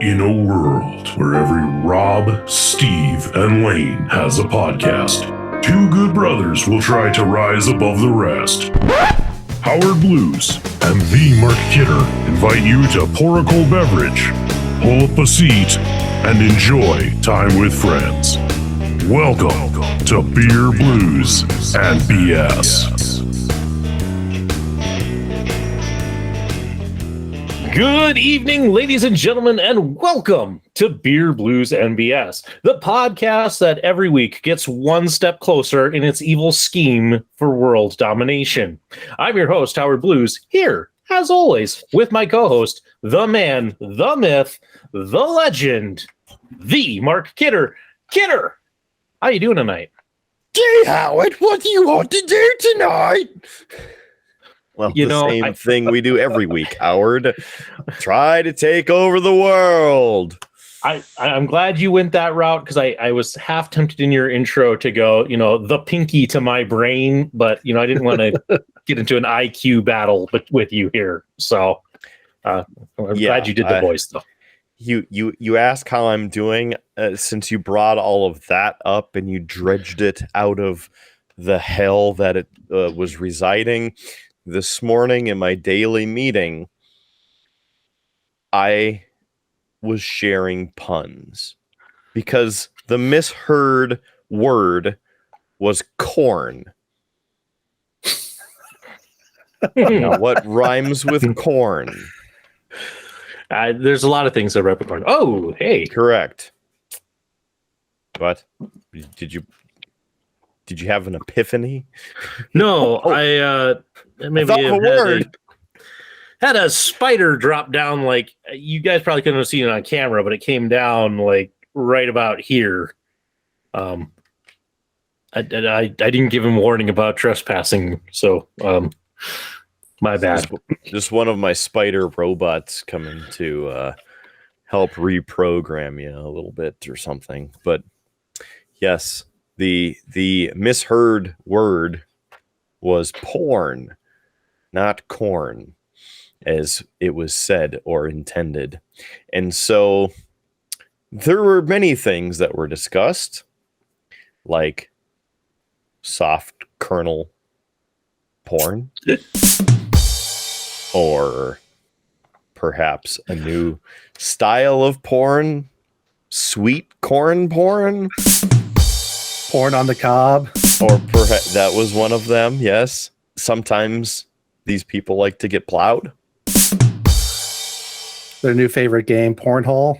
In a world where every Rob, Steve, and Lane has a podcast, two good brothers will try to rise above the rest. Howard Blues and the Mark Kidder invite you to pour a cold beverage, pull up a seat, and enjoy time with friends. Welcome to Beer, Blues, and BS. Good evening, ladies and gentlemen, and welcome to Beer, Blues, and BS, the podcast that every week gets one step closer in its evil scheme for world domination. I'm your host, Howard Blues, here, as always, with my co-host, the man, the myth, the legend, the Mark Kidder. Kidder, how you doing tonight? Gee, Howard, what do you want to do tonight? Well, same thing we do every week, Howard. Try to take over the world. I'm glad you went that route because I was half tempted in your intro to go, the pinky to my brain, but, I didn't want to get into an IQ battle with you here. So I'm glad you did the voice, though. You ask how I'm doing since you brought all of that up and you dredged it out of the hell that it was residing. This morning in my daily meeting, I was sharing puns because the misheard word was corn. Now, what rhymes with corn? There's a lot of things that rhyme with corn. Oh, hey. Correct. What? Did you have an epiphany? No, maybe had a spider drop down, like, you guys probably couldn't have seen it on camera, but it came down like right about here. I didn't give him warning about trespassing, so my bad. Just one of my spider robots coming to help reprogram you a little bit or something. But yes, the misheard word was porn, not corn, as it was said or intended. And so there were many things that were discussed, like soft kernel porn, or perhaps a new style of porn, sweet corn porn. Porn on the cob. Or perhaps that was one of them, yes. Sometimes these people like to get plowed. Their new favorite game, Pornhole.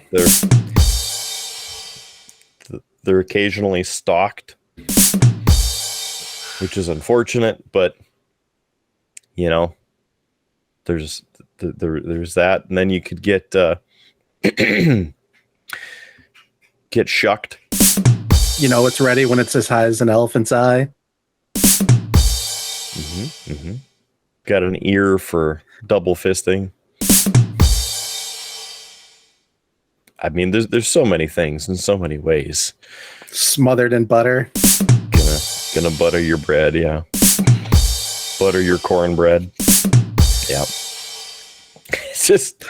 They're occasionally stalked, which is unfortunate, but there's that, and then you could get get shucked. It's ready when it's as high as an elephant's eye. Got an ear for double fisting. I mean, there's so many things in so many ways. Smothered in butter. Gonna butter your bread, yeah. Butter your cornbread. Yeah. It's just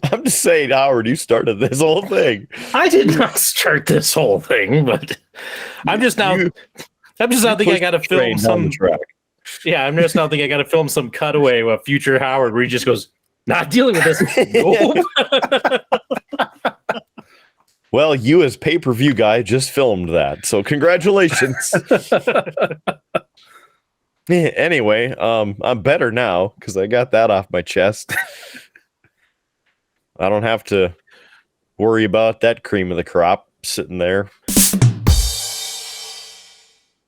I'm just saying, Howard, you started this whole thing. I did not start this whole thing, but I'm just now thinking I got to film some track. Yeah, I'm just now thinking I got to film some cutaway of future Howard where he just goes, not dealing with this. Nope. Well, you as pay-per-view guy just filmed that, so congratulations. Anyway, I'm better now because I got that off my chest. I don't have to worry about that cream of the crop sitting there.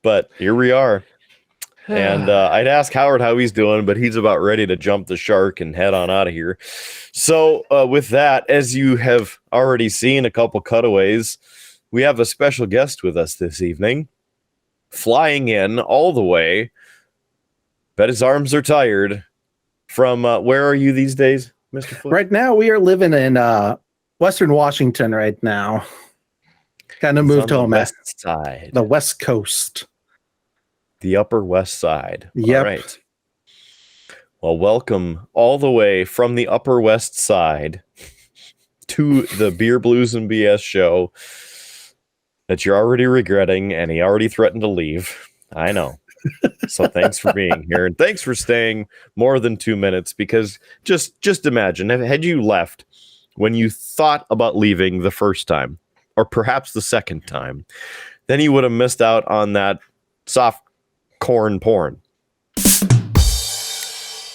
But here we are. And I'd ask Howard how he's doing, but he's about ready to jump the shark and head on out of here. So with that, as you have already seen a couple cutaways, we have a special guest with us this evening. Flying in all the way. Bet his arms are tired. From where are you these days, Mr. Foote? Right now, we are living in Western Washington right now. Kind of moved home at the West Coast. The Upper West Side. Yep. All right. Well, welcome all the way from the Upper West Side to the Beer Blues and BS show that you're already regretting, and he already threatened to leave. I know. So thanks for being here, and thanks for staying more than 2 minutes, because just imagine, had you left when you thought about leaving the first time, or perhaps the second time, then you would have missed out on that soft corn porn.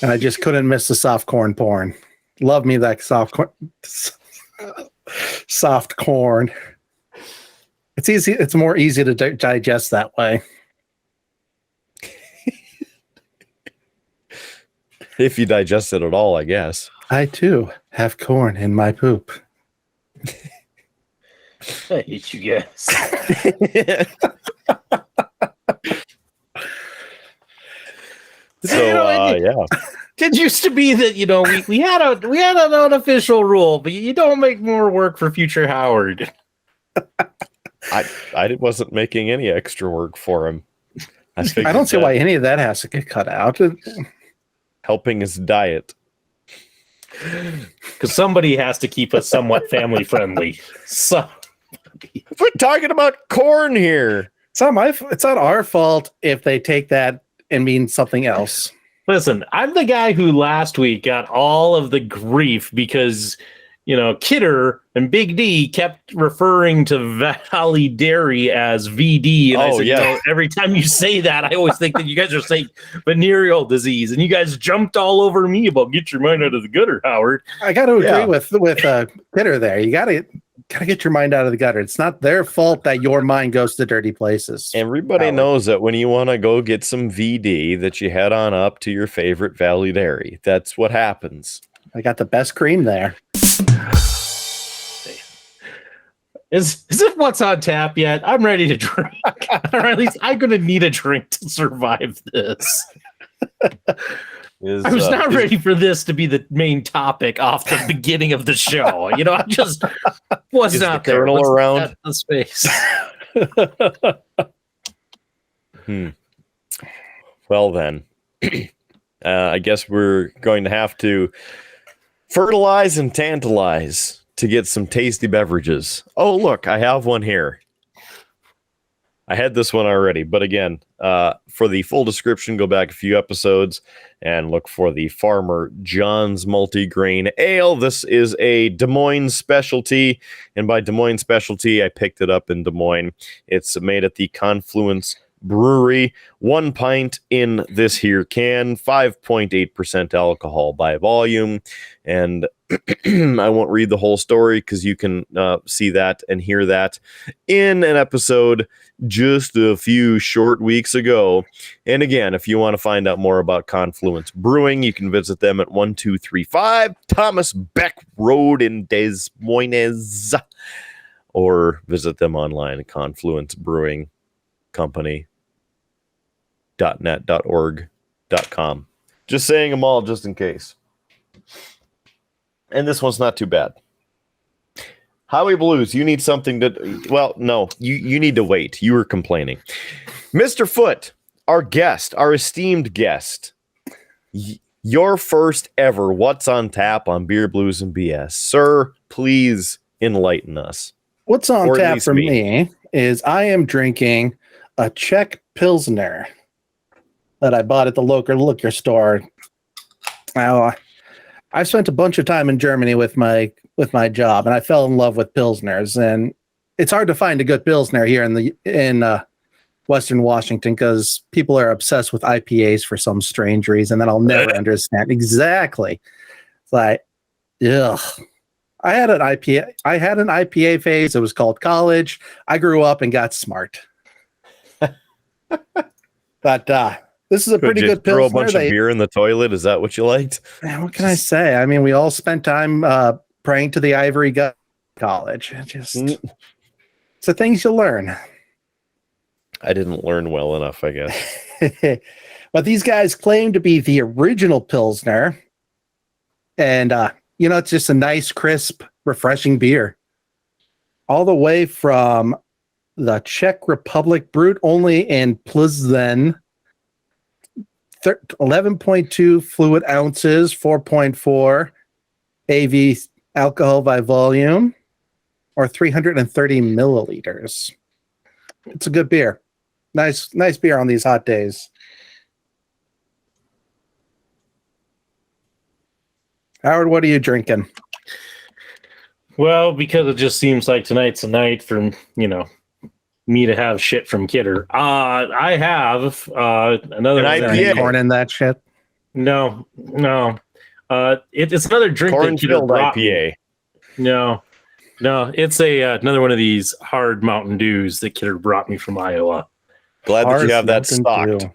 And I just couldn't miss the soft corn porn. Love me that soft corn. Soft corn. It's easy. It's more easy to digest that way. If you digest it at all, I guess. I too have corn in my poop. I hate you guys. So yeah, It used to be that we had an unofficial rule, but you don't make more work for future Howard. I wasn't making any extra work for him. I don't see why any of that has to get cut out. Helping his diet, because somebody has to keep us somewhat family friendly. So we're talking about corn here. It's not our fault if they take that and mean something else. listen, I'm the guy who last week got all of the grief because Kidder and Big D kept referring to Valley Dairy as VD. And I said, every time you say that, I always think that you guys are saying venereal disease. And you guys jumped all over me about get your mind out of the gutter, Howard. I got to agree with Kidder there. You got to get your mind out of the gutter. It's not their fault that your mind goes to dirty places. Everybody knows that when you want to go get some VD, that you head on up to your favorite Valley Dairy. That's what happens. I got the best cream there. Is it what's on tap yet? I'm ready to drink. Or at least I'm going to need a drink to survive this. I was not ready for this to be the main topic off the beginning of the show. I just was not there. Colonel around the space. Well then, I guess we're going to have to fertilize and tantalize to get some tasty beverages. Oh, look, I have one here. I had this one already, but again, for the full description, go back a few episodes and look for the Farmer John's Multigrain Ale. This is a Des Moines specialty, and by Des Moines specialty, I picked it up in Des Moines. It's made at the Confluence Brewery. 1 pint in this here can, 5.8% alcohol by volume, and I won't read the whole story because you can see that and hear that in an episode just a few short weeks ago. And again, if you want to find out more about Confluence Brewing, you can visit them at 1235 Thomas Beck Road in Des Moines, or visit them online at confluencebrewingcompany.net.org.com. Just saying them all just in case. And this one's not too bad. Howie Blues, you need something to... Well, no, you need to wait. You were complaining. Mr. Foote, our esteemed guest, your first ever What's on Tap on Beer, Blues, and BS. Sir, please enlighten us. What's on tap for me is I am drinking a Czech Pilsner that I bought at the local liquor store. Now, I spent a bunch of time in Germany with my job, and I fell in love with Pilsners. And it's hard to find a good Pilsner here in Western Washington because people are obsessed with IPAs for some strange reason that I'll never understand. Exactly. It's like, ugh. I had an IPA phase. It was called college. I grew up and got smart. But this is a pretty good Pilsner. Throw a bunch of beer in the toilet. Is that what you liked? Man, what can I say? I mean, we all spent time praying to the ivory gut college. It's the things you learn. I didn't learn well enough, I guess. But these guys claim to be the original Pilsner. And, it's just a nice, crisp, refreshing beer. All the way from the Czech Republic, brewed only in Plzeň. 11.2 fluid ounces, 4.4 AV alcohol by volume, or 330 milliliters. It's a good beer. Nice beer on these hot days. Howard, what are you drinking? Well, because it just seems like tonight's a night for, me to have shit from Kidder. I have another IPA. Corn in that shit? No. It's another drink that Kidder brought IPA. Me. No, it's another one of these hard Mountain Dews that Kidder brought me from Iowa. Glad that you have that stocked.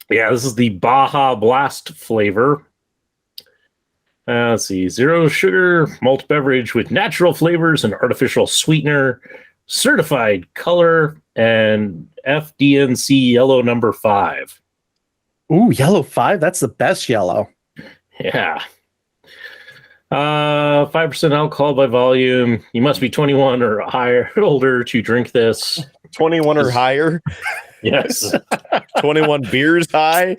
Yeah, this is the Baja Blast flavor. Let's see, 0 sugar malt beverage with natural flavors and artificial sweetener, certified color, and FDNC yellow number 5. Ooh, yellow 5? That's the best yellow. Yeah. 5% alcohol by volume. You must be 21 or older to drink this. 21 or higher? Yes. 21 beers high?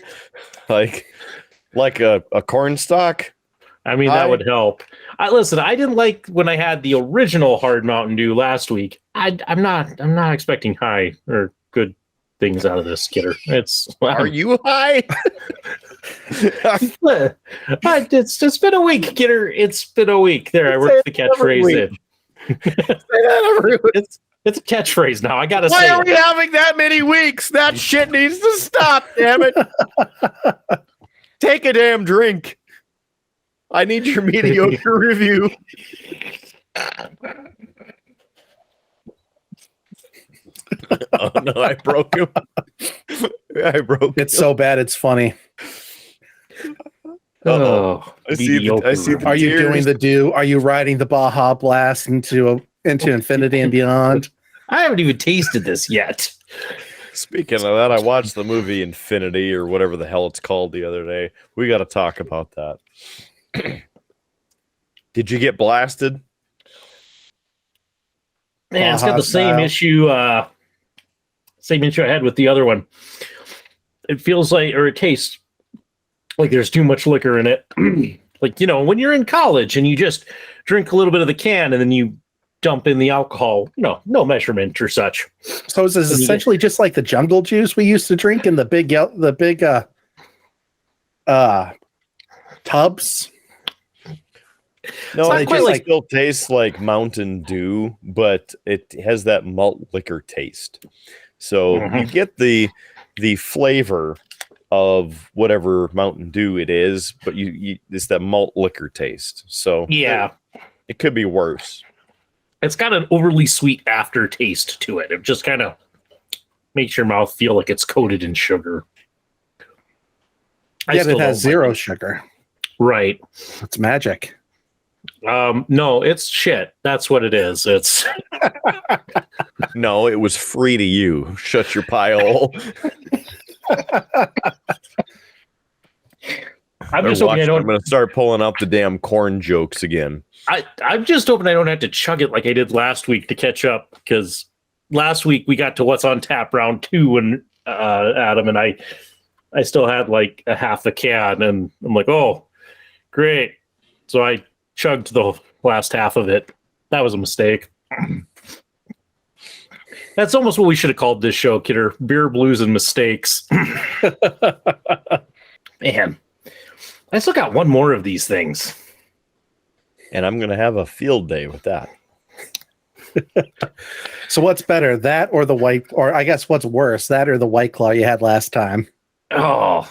Like a corn stalk? I mean, that would help. Listen, I didn't like when I had the original Hard Mountain Dew last week. I'm not expecting high or good things out of this, Kidder. Are you high? It's been a week, Kidder. It's been a week. There, I worked the catchphrase in. It's a catchphrase now. I gotta say. Why are we having that many weeks? That shit needs to stop, damn it. Take a damn drink. I need your mediocre review. Oh no, I broke him. It's so bad it's funny. Oh, I see the Are you doing the do? Are you riding the Baja Blast into infinity and beyond? I haven't even tasted this yet. Speaking of that, I watched the movie Infinity or whatever the hell it's called the other day. We got to talk about that. Did you get blasted? Man, it's got the same issue. Same issue I had with the other one. It feels like, or it tastes like there's too much liquor in it. Like, when you're in college and you just drink a little bit of the can and then you dump in the alcohol, no measurement or such. So is this essentially just like the jungle juice we used to drink in the big tubs? No, it just still tastes like Mountain Dew, but it has that malt liquor taste. So you get the flavor of whatever Mountain Dew it is, but it's that malt liquor taste. So yeah, it could be worse. It's got an overly sweet aftertaste to it. It just kind of makes your mouth feel like it's coated in sugar. Yet it has zero sugar. Right. It's magic. No, it's shit. That's what it is. It's no, it was free to you. Shut your pie hole. I'm going to start pulling up the damn corn jokes again. I'm just hoping I don't have to chug it like I did last week to catch up, because last week we got to what's on tap round 2 and Adam and I still had like a half a can and I'm like, oh, great. So I chugged the last half of it. That was a mistake. That's almost what we should have called this show, Kidder. Beer, blues, and mistakes. Man, I still got one more of these things. And I'm going to have a field day with that. So what's better, that or the white, or I guess what's worse, that or the White Claw you had last time? Oh.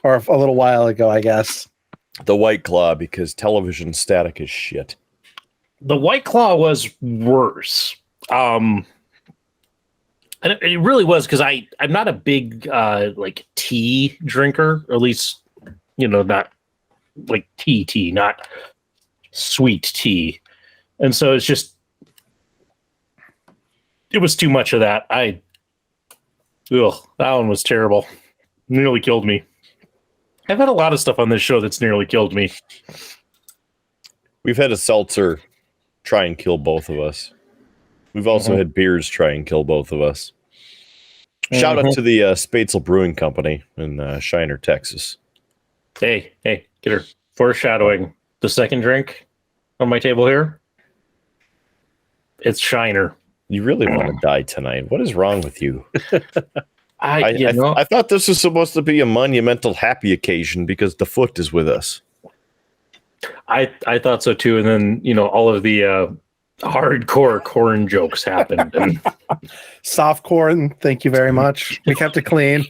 Or a little while ago, I guess. The White Claw, because television static is shit. The White Claw was worse. And it really was, because I'm not a big like tea drinker, or at least, not like tea, not sweet tea. And so it's just, it was too much of that. That one was terrible. Nearly killed me. I've had a lot of stuff on this show that's nearly killed me. We've had a seltzer try and kill both of us. We've also had beers try and kill both of us. Shout out to the Spatzel Brewing Company in Shiner, Texas. Hey, get her foreshadowing the second drink on my table here. It's Shiner. You really want to die tonight? What is wrong with you? I thought this was supposed to be a monumental happy occasion because the Foote is with us. I thought so too, and then all of the hardcore corn jokes happened. And soft corn, thank you very much. We kept it clean.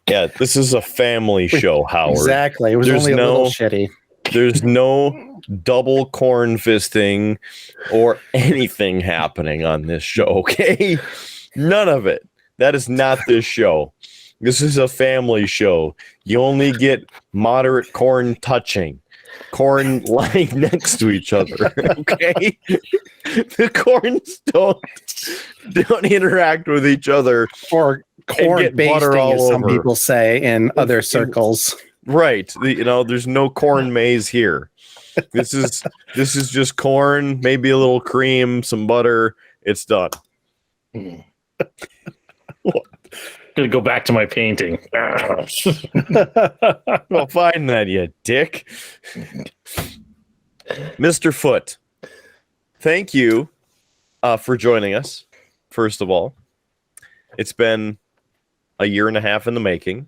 Yeah, this is a family show, Howard. Exactly. It was only a little shitty. There's no double corn fisting or anything happening on this show, okay? None of it. That is not this show. This is a family show. You only get moderate corn touching. Corn lying next to each other, okay? The corns don't interact with each other. Or corn basting, as some people say in other circles. Right. There's no corn maze here. This is just corn, maybe a little cream, some butter. It's done. Gonna go back to my painting. Well, find that, you dick. Mr. Foote, thank you for joining us, first of all. It's been a year and a half in the making.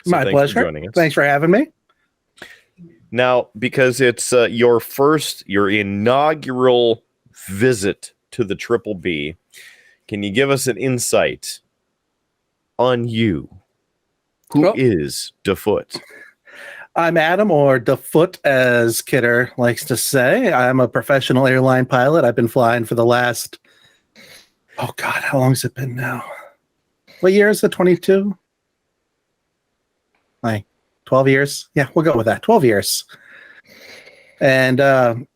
So my pleasure. Thanks for having me. Now, because it's your inaugural visit to the Triple B, can you give us an insight on you? Who is the Foote? I'm Adam, or the Foote, as Kidder likes to say. I'm a professional airline pilot. I've been flying for the last, how long has it been now? What year is it? 22? Like 12 years? Yeah, we'll go with that. 12 years. And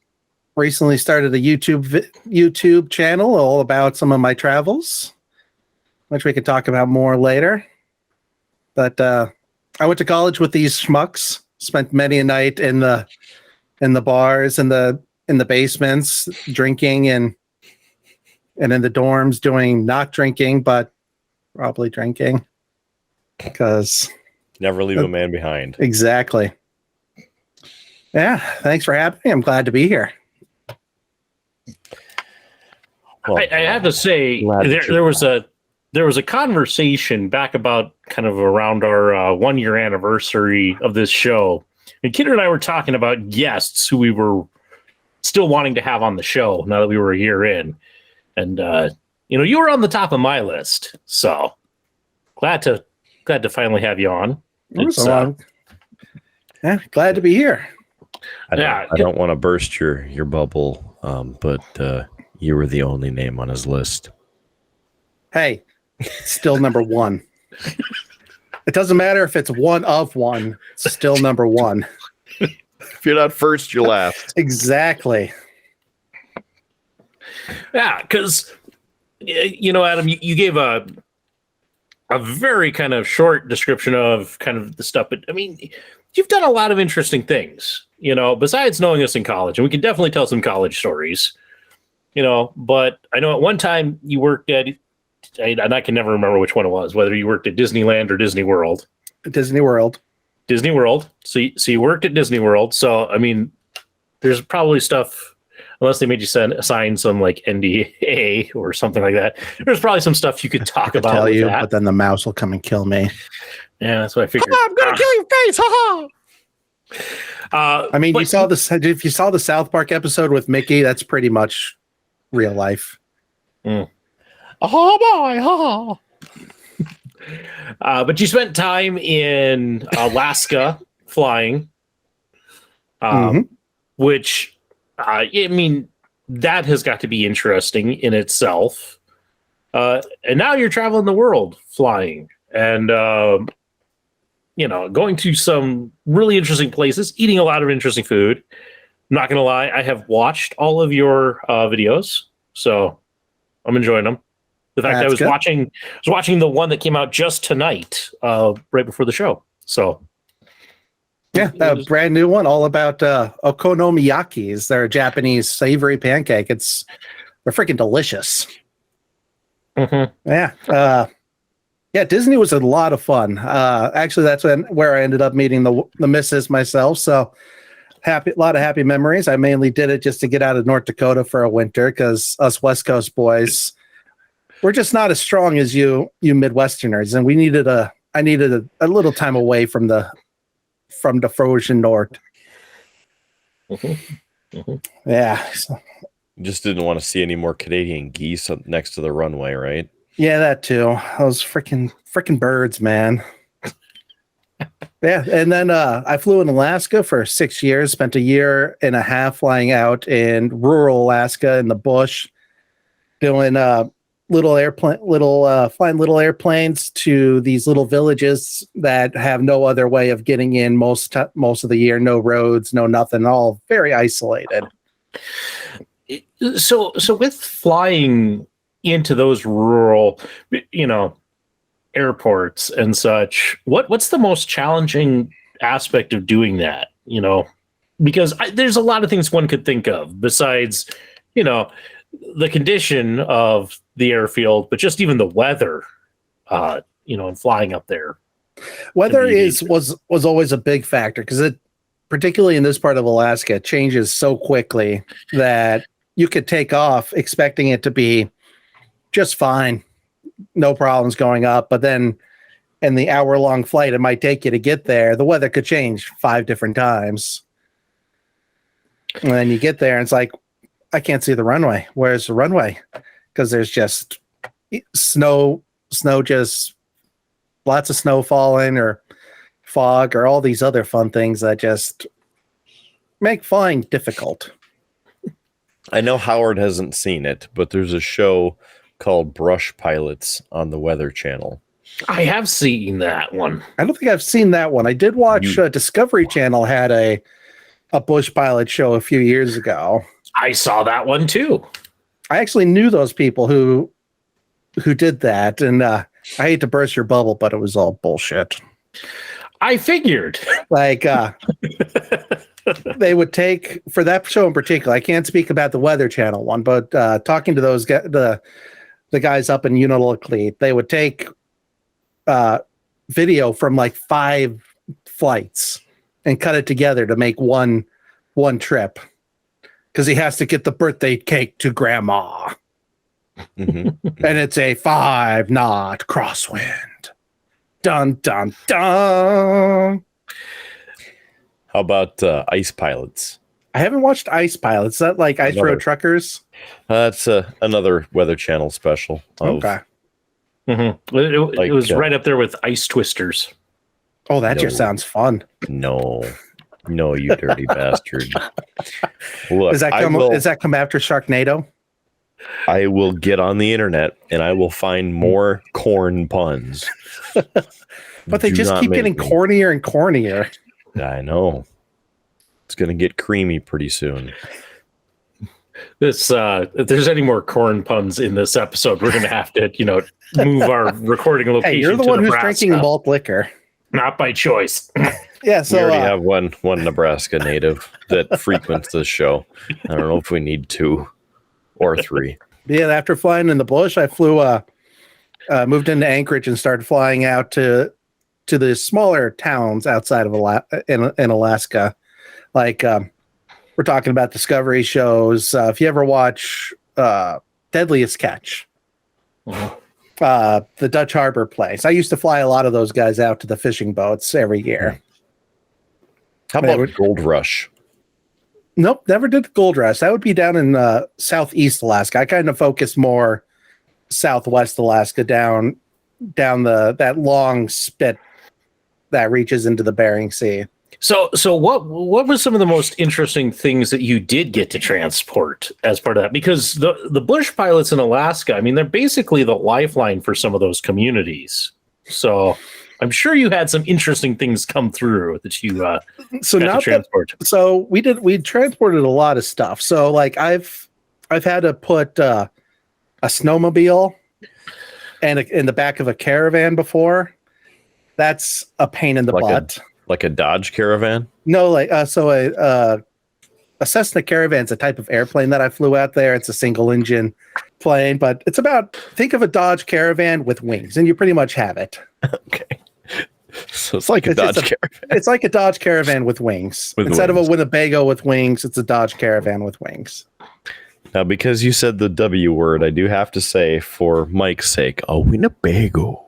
recently started a YouTube channel all about some of my travels, which we could talk about more later. But I went to college with these schmucks. Spent many a night in the bars and in the basements, drinking and in the dorms doing not drinking, but probably drinking, because never leave a man behind. Exactly. Yeah. Thanks for having me. I'm glad to be here. Well, I have to say there was a conversation back about kind of around our 1 year anniversary of this show, and Kidder and I were talking about guests who we were still wanting to have on the show now that we were a year in, and you were on the top of my list, so glad to finally have you on. Yeah, glad to be here. I don't want to burst your bubble, but you were the only name on his list. Hey, still number one. It doesn't matter if it's one of one, it's still number one. If you're not first, you're last. Exactly. Yeah, because Adam, you gave a very kind of short description of kind of the stuff, but I mean, you've done a lot of interesting things, besides knowing us in college, and we can definitely tell some college stories, but I know at one time you worked at, and I can never remember which one it was, whether you worked at Disneyland or Disney World. Disney World. So you worked at Disney World. So, I mean, there's probably stuff, unless they made you sign some like NDA or something like that. There's probably some stuff you could talk about. Tell you, but then the mouse will come and kill me. Yeah, that's what I figured. I'm gonna kill your face. I mean, if you saw the South Park episode with Mickey, that's pretty much real life. Oh boy! But you spent time in Alaska flying, which I mean, that has got to be interesting in itself. And now you're traveling the world flying, and going to some really interesting places, eating a lot of interesting food. I'm not gonna lie, I have watched all of your videos, so I'm enjoying them. The fact that I was watching the one that came out just tonight, right before the show. So yeah, a brand new one all about okonomiyakis. They're a Japanese savory pancake. They're freaking delicious. Yeah. Yeah, Disney was a lot of fun. Actually, that's where I ended up meeting the missus myself. So a lot of happy memories. I mainly did it just to get out of North Dakota for a winter because us West Coast boys, we're just not as strong as you Midwesterners, and I needed a little time away from the frozen north. Yeah. So. You just didn't want to see any more Canadian geese next to the runway, right? Yeah, that too. Those freaking birds, man. Yeah, and then I flew in Alaska for 6 years. Spent a year and a half flying out in rural Alaska in the bush, doing flying little airplanes to these little villages that have no other way of getting in most of the year. No roads, no nothing. All very isolated. So with flying into those rural, airports and such, what's the most challenging aspect of doing that? Because there's a lot of things one could think of besides, the condition of the airfield, but just even the weather, and flying up there. Weather was always a big factor because it, particularly in this part of Alaska, it changes so quickly that you could take off expecting it to be just fine, no problems going up, but then in the hour-long flight it might take you to get there, the weather could change 5 different times. And then you get there and it's like, I can't see the runway. Where's the runway? Because there's just snow, just lots of snow falling or fog or all these other fun things that just make flying difficult. I know Howard hasn't seen it, but there's a show called Brush Pilots on the Weather Channel. I have seen that one. I don't think I've seen that one. I did watch Discovery Channel had a bush pilot show a few years ago. I saw that one too. I actually knew those people who did that, and I hate to burst your bubble, but it was all bullshit. I figured. Like they would take, for that show in particular, I can't speak about the Weather Channel one, but talking to those the guys up in Unalakleet, they would take video from like 5 flights and cut it together to make one trip. Because he has to get the birthday cake to grandma. And it's a 5-knot crosswind. Dun, dun, dun. How about Ice Pilots? I haven't watched Ice Pilots. Is that like Ice Road Truckers? That's another Weather Channel special. Okay. It was right up there with Ice Twisters. Oh, that just sounds fun. No, you dirty bastard. Look, does that come after Sharknado? I will get on the internet and I will find more corn puns. But they just keep getting cornier and cornier. I know. It's going to get creamy pretty soon. If there's any more corn puns in this episode, we're going to have to, move our recording location. Hey, you're the one Nebraska. Who's drinking malt liquor. Not by choice. Yeah, so we already have one Nebraska native that frequents this show. I don't know if we need 2 or 3. Yeah, after flying in the bush, I flew moved into Anchorage and started flying out to the smaller towns outside of in Alaska. Like we're talking about Discovery shows. If you ever watch Deadliest Catch, the Dutch Harbor place, I used to fly a lot of those guys out to the fishing boats every year. How about Gold Rush? Nope, never did the Gold Rush. That would be down in southeast Alaska. I kind of focus more southwest Alaska, down that long spit that reaches into the Bering Sea. So what were some of the most interesting things that you did get to transport as part of that? Because the bush pilots in Alaska, I mean, they're basically the lifeline for some of those communities. So I'm sure you had some interesting things come through that you got to transport. So we transported a lot of stuff. So like I've had to put a snowmobile in the back of a caravan before. That's a pain in the butt. Like a Dodge Caravan? No, like a Cessna Caravan's a type of airplane that I flew out there. It's a single engine plane, but it's think of a Dodge Caravan with wings, and you pretty much have it. Okay. So it's like a Dodge Caravan. It's like a Dodge Caravan with wings. Instead of a Winnebago with wings, it's a Dodge Caravan with wings. Now, because you said the W word, I do have to say, for Mike's sake, a Winnebago.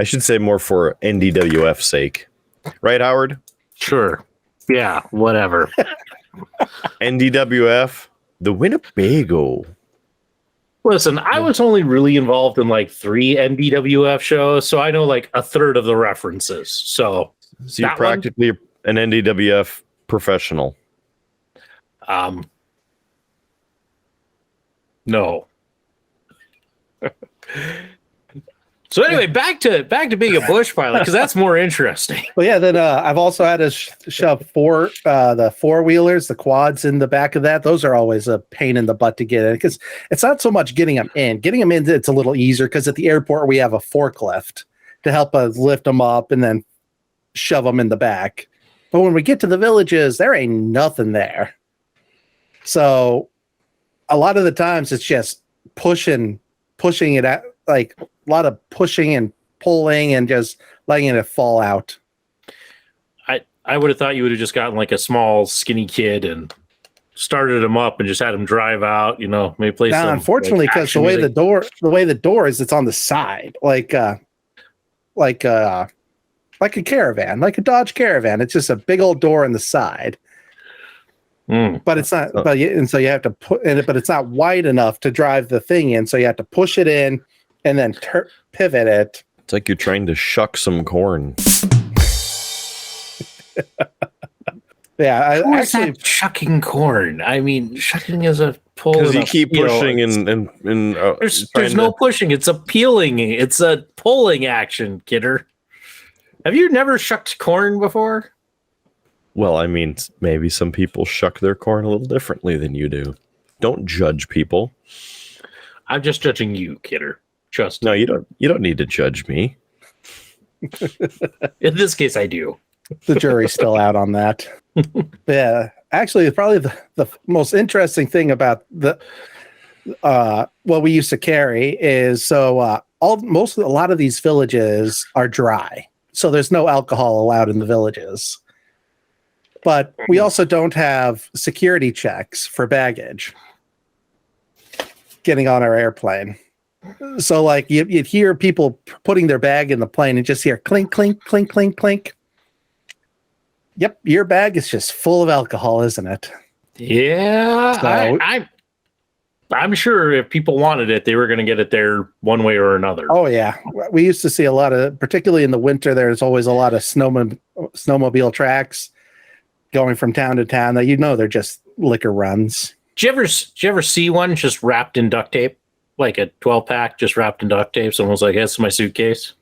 I should say more for NDWF's sake. Right, Howard? Sure. Yeah, whatever. NDWF, the Winnebago. Listen, I was only really involved in like 3 NDWF shows, so I know like a third of the references. So you're practically an NDWF professional. No. So anyway, back to being a bush pilot, because that's more interesting. Well, yeah. Then I've also had to shove the 4-wheelers, the quads in the back of that. Those are always a pain in the butt to get in, because it's not so much getting them in. Getting them in, it's a little easier because at the airport we have a forklift to help us lift them up and then shove them in the back. But when we get to the villages, there ain't nothing there. So a lot of the times it's just pushing it out, like a lot of pushing and pulling and just letting it fall out. I would have thought you would have just gotten like a small skinny kid and started him up and just had him drive out, maybe play some. Unfortunately, because the way the door is, it's on the side, like a caravan, like a Dodge Caravan. It's just a big old door on the side. But it's not. And so you have to put in it, but it's not wide enough to drive the thing in. So you have to push it in and then pivot it. It's like you're trying to shuck some corn. Yeah, actually shucking corn. I mean, shucking is a pull. Because you keep pushing and there's no pushing. It's a peeling. It's a pulling action, kidder. Have you never shucked corn before? Well, I mean, maybe some people shuck their corn a little differently than you do. Don't judge people. I'm just judging you, kidder. Trust me. No, you don't need to judge me. In this case, I do. The jury's still out on that. Yeah, actually, probably the most interesting thing about what we used to carry is a lot of these villages are dry, so there's no alcohol allowed in the villages. But we also don't have security checks for baggage getting on our airplane. So like you'd hear people putting their bag in the plane and just hear clink, clink, clink, clink, clink. Yep, your bag is just full of alcohol, isn't it? Yeah, so, I'm sure if people wanted it, they were going to get it there one way or another. Oh, yeah. We used to see a lot of, particularly in the winter, there's always a lot of snowmobile tracks going from town to town that they're just liquor runs. Did you ever see one just wrapped in duct tape? Like a 12-pack just wrapped in duct tape? Someone's like, that's my suitcase?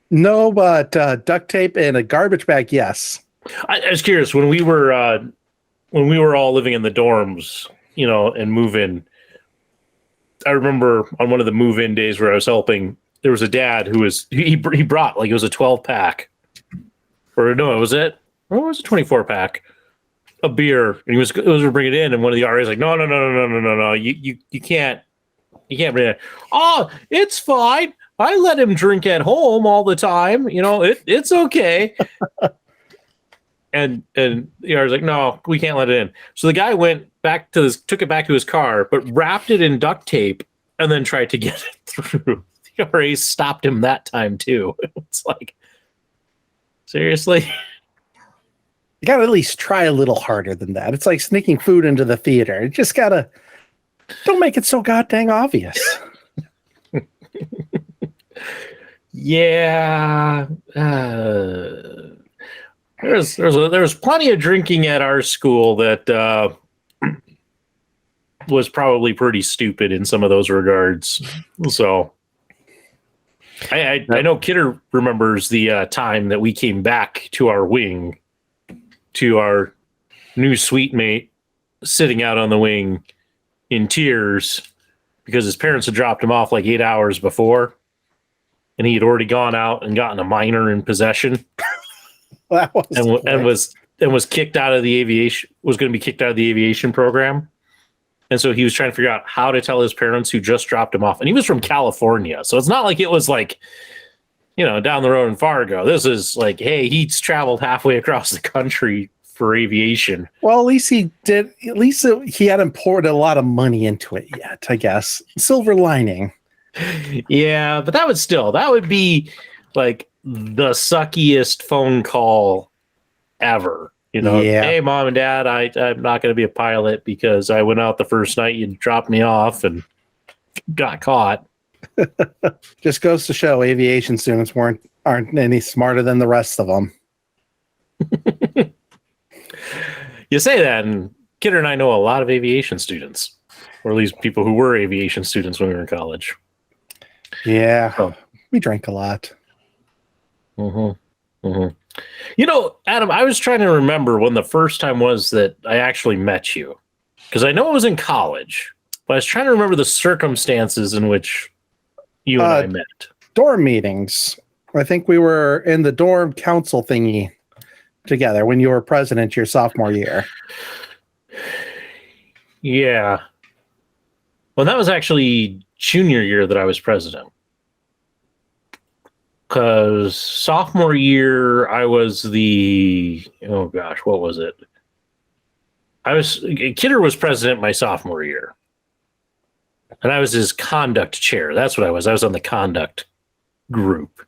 No, but duct tape and a garbage bag, yes. I was curious, when we were all living in the dorms, and move-in, I remember on one of the move-in days where I was helping, there was a dad who he brought, like, it was a 12-pack. Or no, was it? Or was it a 24-pack? A beer, and he was going to bring it in, and one of the RAs like, no, you can't bring it. Oh, it's fine. I let him drink at home all the time. It's okay. and the RA's like, no, we can't let it in. So the guy took it back to his car, but wrapped it in duct tape and then tried to get it through. The RA stopped him that time too. It's like, seriously. You got to at least try a little harder than that. It's like sneaking food into the theater. You just got to, don't make it so goddamn obvious. Yeah. There was plenty of drinking at our school that was probably pretty stupid in some of those regards. So I know Kidder remembers the time that we came back to our wing to our new suite mate sitting out on the wing in tears because his parents had dropped him off like 8 hours before, and he had already gone out and gotten a minor in possession and was kicked out of the aviation, was going to be kicked out of the aviation program. And so he was trying to figure out how to tell his parents who just dropped him off. And he was from California. So it's not like it was like, down the road in Fargo. This is like, hey, he's traveled halfway across the country for aviation. Well, at least he did. At least he hadn't poured a lot of money into it yet, I guess. Silver lining. Yeah, but that would be like the suckiest phone call ever. Hey, mom and dad, I'm not going to be a pilot because I went out the first night you dropped me off and got caught. Just goes to show aviation students aren't any smarter than the rest of them. You say that, and Kidder and I know a lot of aviation students, or at least people who were aviation students when we were in college. Yeah, we drank a lot. Mm-hmm. Mm-hmm. Adam, I was trying to remember when the first time was that I actually met you, because I know it was in college, but I was trying to remember the circumstances in which you and I met. Dorm meetings. I think we were in the dorm council thingy together when you were president your sophomore year. Yeah. Well, that was actually junior year that I was president. Because sophomore year, I was what was it? Kidder was president my sophomore year. And I was his conduct chair. That's what I was. I was on the conduct group.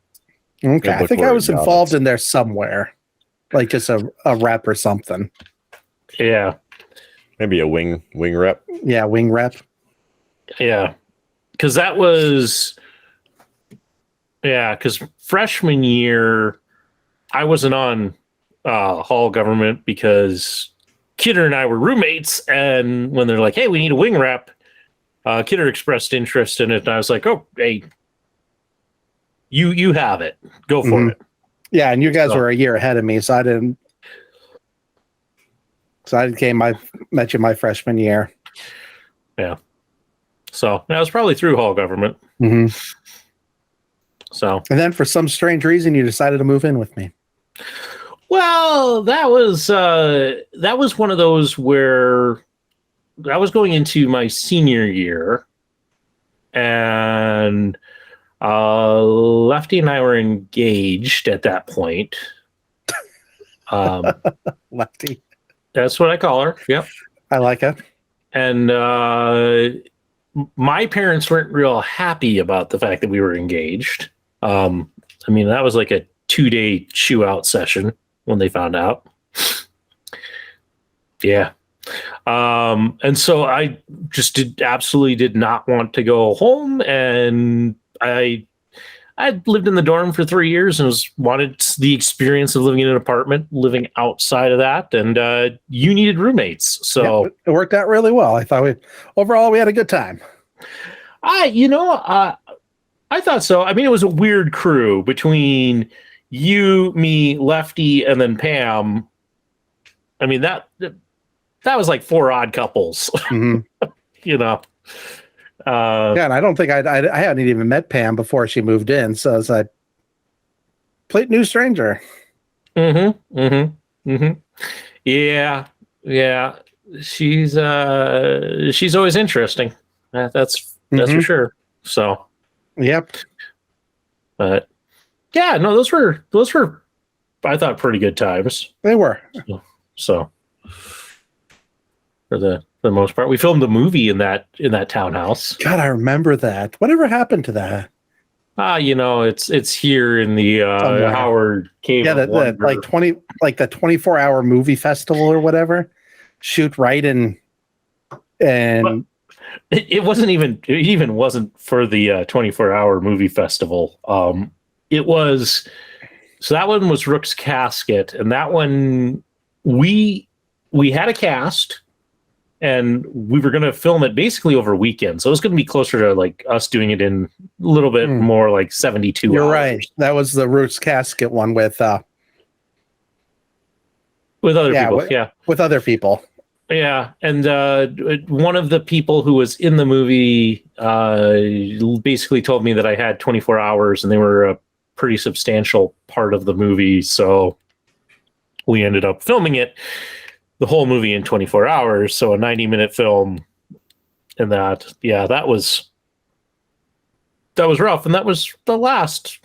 Okay. I think I was involved in there somewhere. Like just a rep or something. Yeah. Maybe a wing rep. Yeah, wing rep. Yeah. Because freshman year, I wasn't on hall government because Kidder and I were roommates. And when they're like, hey, we need a wing rep, Kidder expressed interest in it. And I was like, oh, hey, you have it. Go for it. Yeah, and you guys were a year ahead of me, so I didn't. So I met you my freshman year. Yeah. So I was probably through hall government. Mm-hmm. So. And then for some strange reason, you decided to move in with me. Well, that was one of those where I was going into my senior year, and Lefty and I were engaged at that point. Lefty. That's what I call her. Yep. I like it. And my parents weren't real happy about the fact that we were engaged. That was like a 2-day chew out session when they found out. Yeah. And so I just absolutely did not want to go home, and I lived in the dorm for 3 years and wanted the experience of living in an apartment, living outside of that. And you needed roommates. So it worked out really well. I thought overall we had a good time. I thought so. I mean, it was a weird crew between you, me, Lefty, and then Pam. I mean, that was like 4 odd couples, mm-hmm. And I don't think I hadn't even met Pam before she moved in, so it's a complete new stranger. Mm-hmm. Mm-hmm. Mm-hmm. Yeah. Yeah. She's always interesting. That's for sure. So. Yep. But yeah, no, those were I thought pretty good times. They were. So for the most part, we filmed a movie in that townhouse. God, I remember that. Whatever happened to that? It's here in the Howard Cave. Yeah, the 24-hour movie festival or whatever. Shoot right and it wasn't for the 24-hour movie festival. It was, so that one was Rook's Casket, and that one we had a cast. And we were going to film it basically over a weekend. So it was going to be closer to like us doing it in a little bit more like 72 You're hours. right. That was the Rook's Casket one with other people. With other people. Yeah. And one of the people who was in the movie basically told me that I had 24 hours and they were a pretty substantial part of the movie. So we ended up filming the whole movie in 24 hours. So a 90-minute film, and that was rough. And that was the last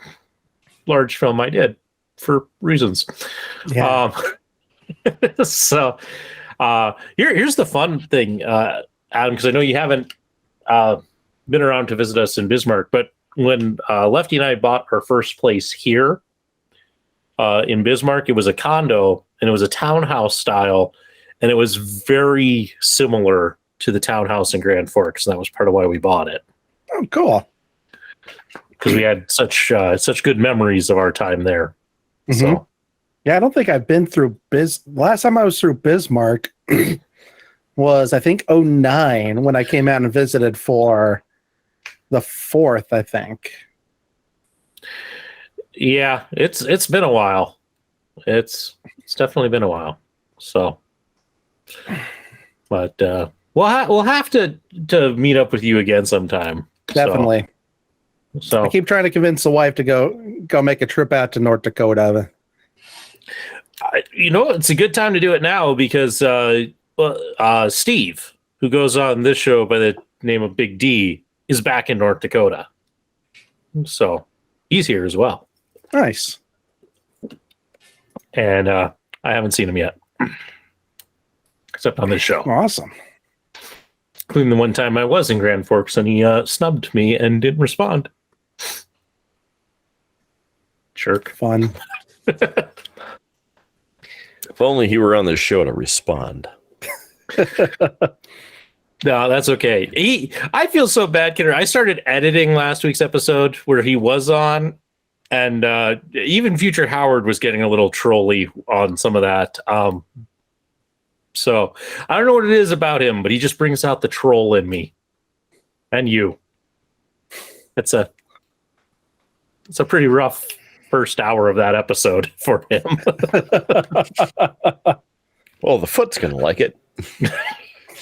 large film I did for reasons. Yeah. So here's the fun thing, Adam, because I know you haven't been around to visit us in Bismarck, but when Lefty and I bought our first place here in Bismarck, it was a condo and it was a townhouse style, and it was very similar to the townhouse in Grand Forks, and that was part of why we bought it. Oh, cool. Because we had such good memories of our time there. Mm-hmm. So, yeah, I don't think I've been through last time I was through Bismarck was, I think, 2009 when I came out and visited for the 4th, I think. Yeah, it's been a while. It's definitely been a while. So, but we'll have to meet up with you again sometime. Definitely. So I keep trying to convince the wife to go make a trip out to North Dakota. It's a good time to do it now because Steve, who goes on this show by the name of Big D, is back in North Dakota. So he's here as well. Nice. And I haven't seen him yet, except on this show. Awesome. Including the one time I was in Grand Forks and he snubbed me and didn't respond. Jerk. Fun. If only he were on the show to respond. No, that's okay. I feel so bad, Kidder. I started editing last week's episode where he was on, and even future Howard was getting a little trolly on some of that. So I don't know what it is about him, but he just brings out the troll in me. And you. It's a pretty rough first hour of that episode for him. Well, the Foote's gonna like it.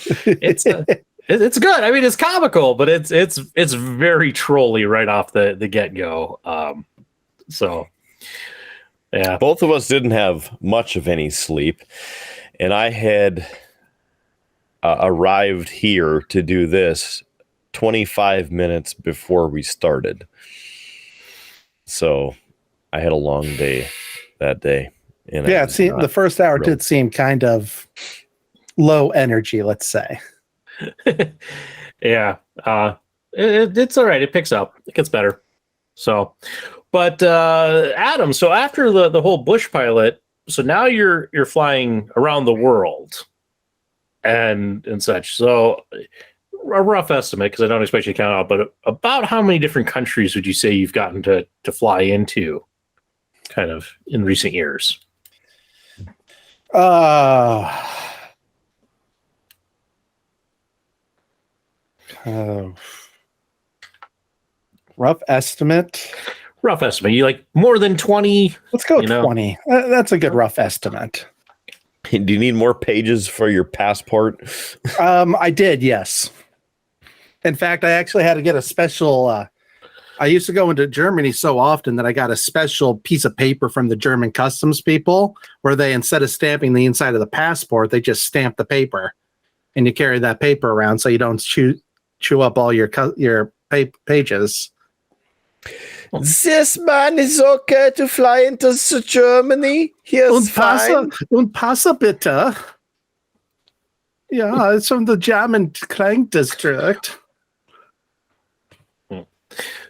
It's good. I mean, it's comical, but it's very trolly right off the get-go. So yeah, both of us didn't have much of any sleep, and I had arrived here to do this 25 minutes before we started. So I had a long day that day. And yeah, the first hour did seem kind of low energy, let's say. Yeah. It's all right. It picks up. It gets better. So, but Adam, so after the whole bush pilot, so now you're flying around the world and such. So a rough estimate, because I don't expect you to count out, but about how many different countries would you say you've gotten to fly into kind of in recent years? Rough estimate. You like more than 20? Let's go 20. That's a good rough estimate. Do you need more pages for your passport? I did, yes. In fact, I actually had to get a special. I used to go into Germany so often that I got a special piece of paper from the German customs people where they, instead of stamping the inside of the passport, they just stamp the paper, and you carry that paper around so you don't chew up all your pages. This man is okay to fly into Germany. Here's fine. Und Passe bitte. Yeah, it's from the German Crank district.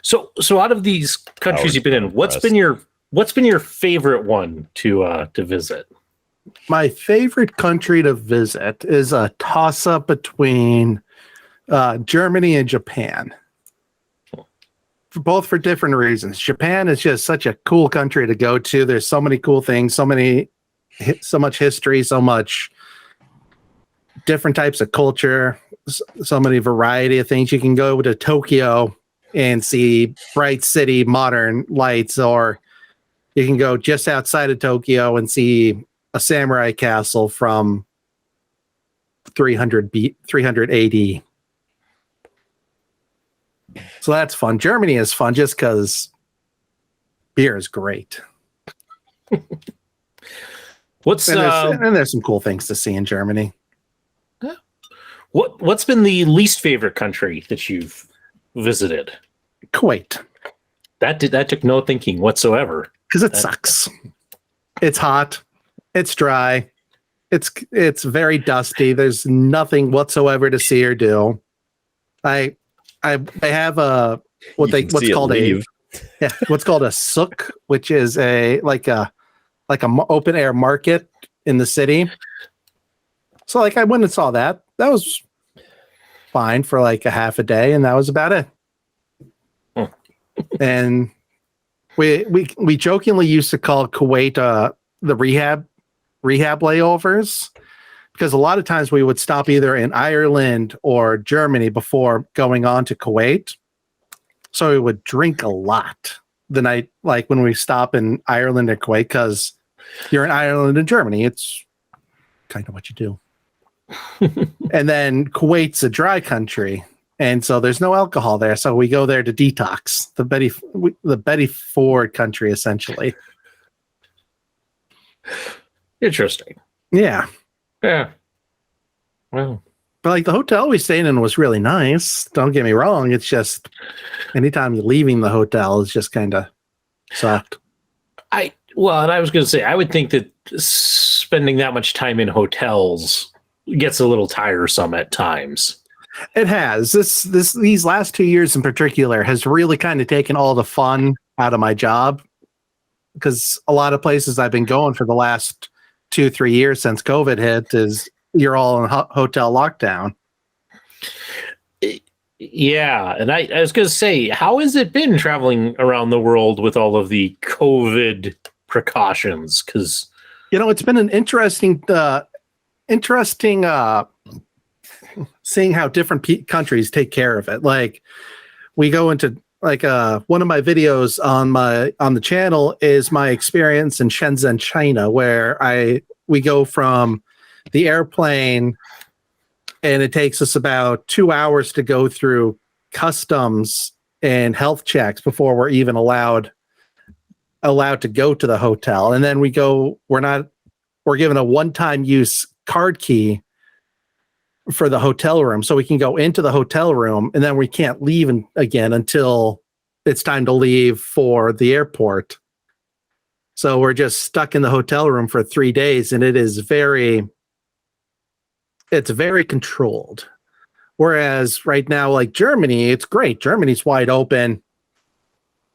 So out of these countries you've been in, what's been your favorite one to visit? My favorite country to visit is a toss-up between Germany and Japan. Both for different reasons. Japan is just such a cool country to go to. There's so many cool things, so much history, so much different types of culture, so many variety of things. You can go to Tokyo and see bright city modern lights, or you can go just outside of Tokyo and see a samurai castle from 300 AD. So that's fun. Germany is fun just because beer is great. And there's some cool things to see in Germany. What's been the least favorite country that you've visited? Kuwait. That took no thinking whatsoever. Because it sucks. It's hot. It's dry. It's very dusty. There's nothing whatsoever to see or do. I have what's called a souk, which is like a open air market in the city. So I went and saw that. That was fine for like a half a day, and that was about it. And we jokingly used to call Kuwait the rehab layovers, because a lot of times we would stop either in Ireland or Germany before going on to Kuwait. So we would drink a lot the night, like when we stop in Ireland or Kuwait, because you're in Ireland and Germany. It's kind of what you do. And then Kuwait's a dry country, and so there's no alcohol there. So we go there to detox. The Betty Ford country, essentially. Interesting. Yeah. Well, but like the hotel we stayed in was really nice. Don't get me wrong. It's just anytime you're leaving the hotel, it's just kind of sucked. and I was going to say, I would think that spending that much time in hotels gets a little tiresome at times. It has. These last 2 years in particular has really kind of taken all the fun out of my job, because a lot of places I've been going for the last 2-3 years since COVID hit is you're all in hotel lockdown. Yeah, and I was going to say, how has it been traveling around the world with all of the COVID precautions? Because it's been an interesting seeing how different countries take care of it. Like we go into one of my videos on the channel is my experience in Shenzhen, China, where we go from the airplane and it takes us about 2 hours to go through customs and health checks before we're even allowed to go to the hotel. And then we're given a one-time use card key for the hotel room, so we can go into the hotel room, and then we can't leave again until it's time to leave for the airport. So we're just stuck in the hotel room for 3 days, and it's very controlled. Whereas right now, like Germany, it's great. Germany's wide open.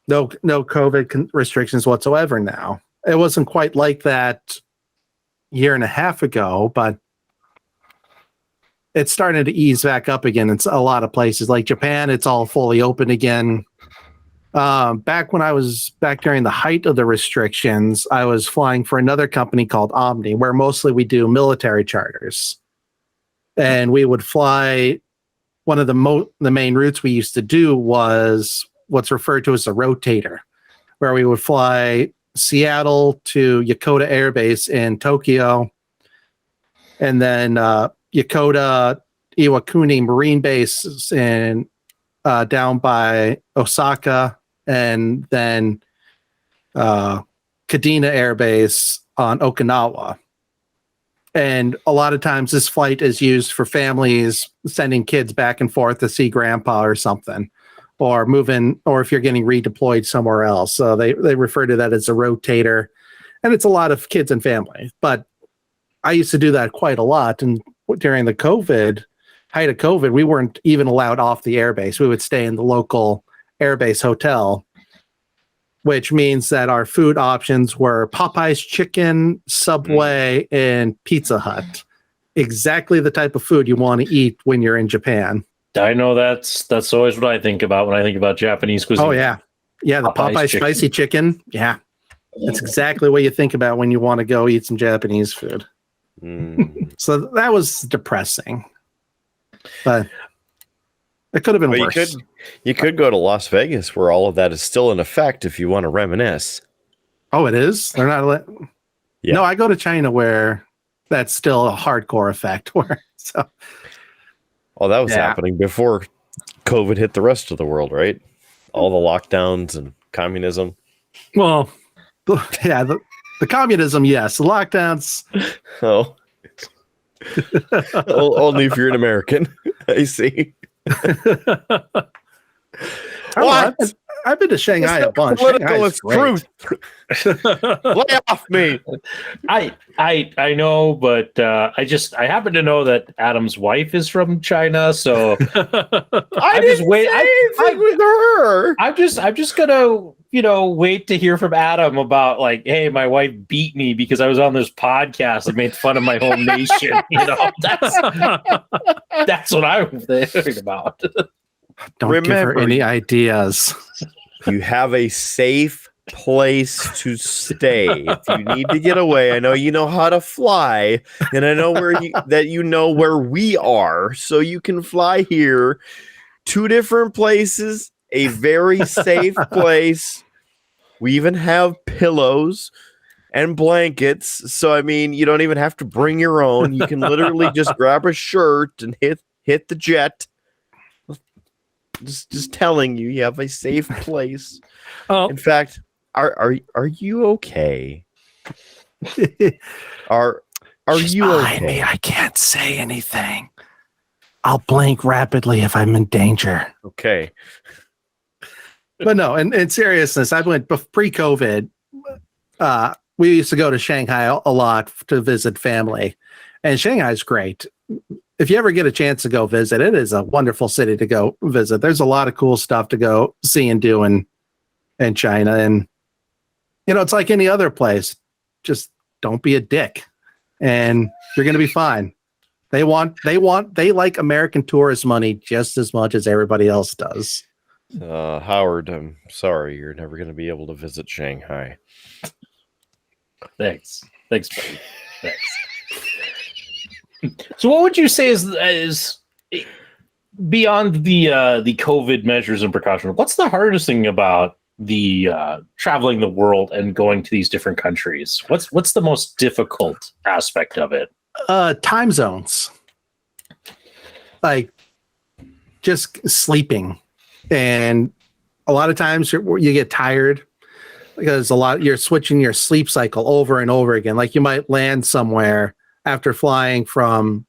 No COVID restrictions whatsoever now. It wasn't quite like that a year and a half ago, but it's starting to ease back up again in a lot of places. Like Japan, it's all fully open again. Back when I was back during the height of the restrictions, I was flying for another company called Omni, where mostly we do military charters. And we would fly, one of the main routes we used to do was what's referred to as a rotator, where we would fly Seattle to Yokota Air Base in Tokyo, and then Yokota Iwakuni Marine Base in down by Osaka, and then Kadena Air Base on Okinawa. And a lot of times this flight is used for families sending kids back and forth to see grandpa or something, or moving, or if you're getting redeployed somewhere else. So they refer to that as a rotator, and it's a lot of kids and family. But I used to do that quite a lot. And during the height of COVID, we weren't even allowed off the airbase. We would stay in the local airbase hotel, which means that our food options were Popeye's chicken, Subway, and Pizza Hut. Exactly the type of food you want to eat when you're in Japan. I know that's always what I think about when I think about Japanese cuisine. Oh, yeah. Yeah, the Popeye's spicy chicken. Yeah. That's exactly what you think about when you want to go eat some Japanese food. So that was depressing. But it could have been worse. You could go to Las Vegas, where all of that is still in effect if you want to reminisce. Oh, it is? They're not Yeah. No, I go to China where that's still a hardcore effect. Oh, that was happening before COVID hit the rest of the world, right? All the lockdowns and communism. Well, yeah, The communism, yes. The lockdowns. Oh. Only if you're an American. I see. What? I've been to Shanghai a bunch. Political is truth. Lay off me. I know, but I happen to know that Adam's wife is from China, so I just wait. I'm with her. I'm just gonna wait to hear from Adam about like, hey, my wife beat me because I was on this podcast and made fun of my whole nation. That's what I'm thinking about. Don't give her any ideas. You have a safe place to stay. If you need to get away, I know you know how to fly, and I know where we are, so you can fly here. 2 different places, a very safe place. We even have pillows and blankets, so I mean, you don't even have to bring your own. You can literally just grab a shirt and hit the jet. Just telling you, you have a safe place. Oh, in fact, are you okay? Are She's you behind okay? me. I can't say anything. I'll blink rapidly if I'm in danger. Okay. But no, in seriousness, I went pre-COVID. We used to go to Shanghai a lot to visit family, and Shanghai's great. If you ever get a chance to go visit, it is a wonderful city to go visit. There's a lot of cool stuff to go see and do in China. And, it's like any other place. Just don't be a dick and you're going to be fine. They like American tourist money just as much as everybody else does. Howard, I'm sorry. You're never going to be able to visit Shanghai. Thanks, buddy. Thanks. So what would you say is beyond the COVID measures and precautions, what's the hardest thing about the traveling the world and going to these different countries? What's the most difficult aspect of it? Time zones. Like just sleeping. And a lot of times you get tired because you're switching your sleep cycle over and over again. Like you might land somewhere after flying from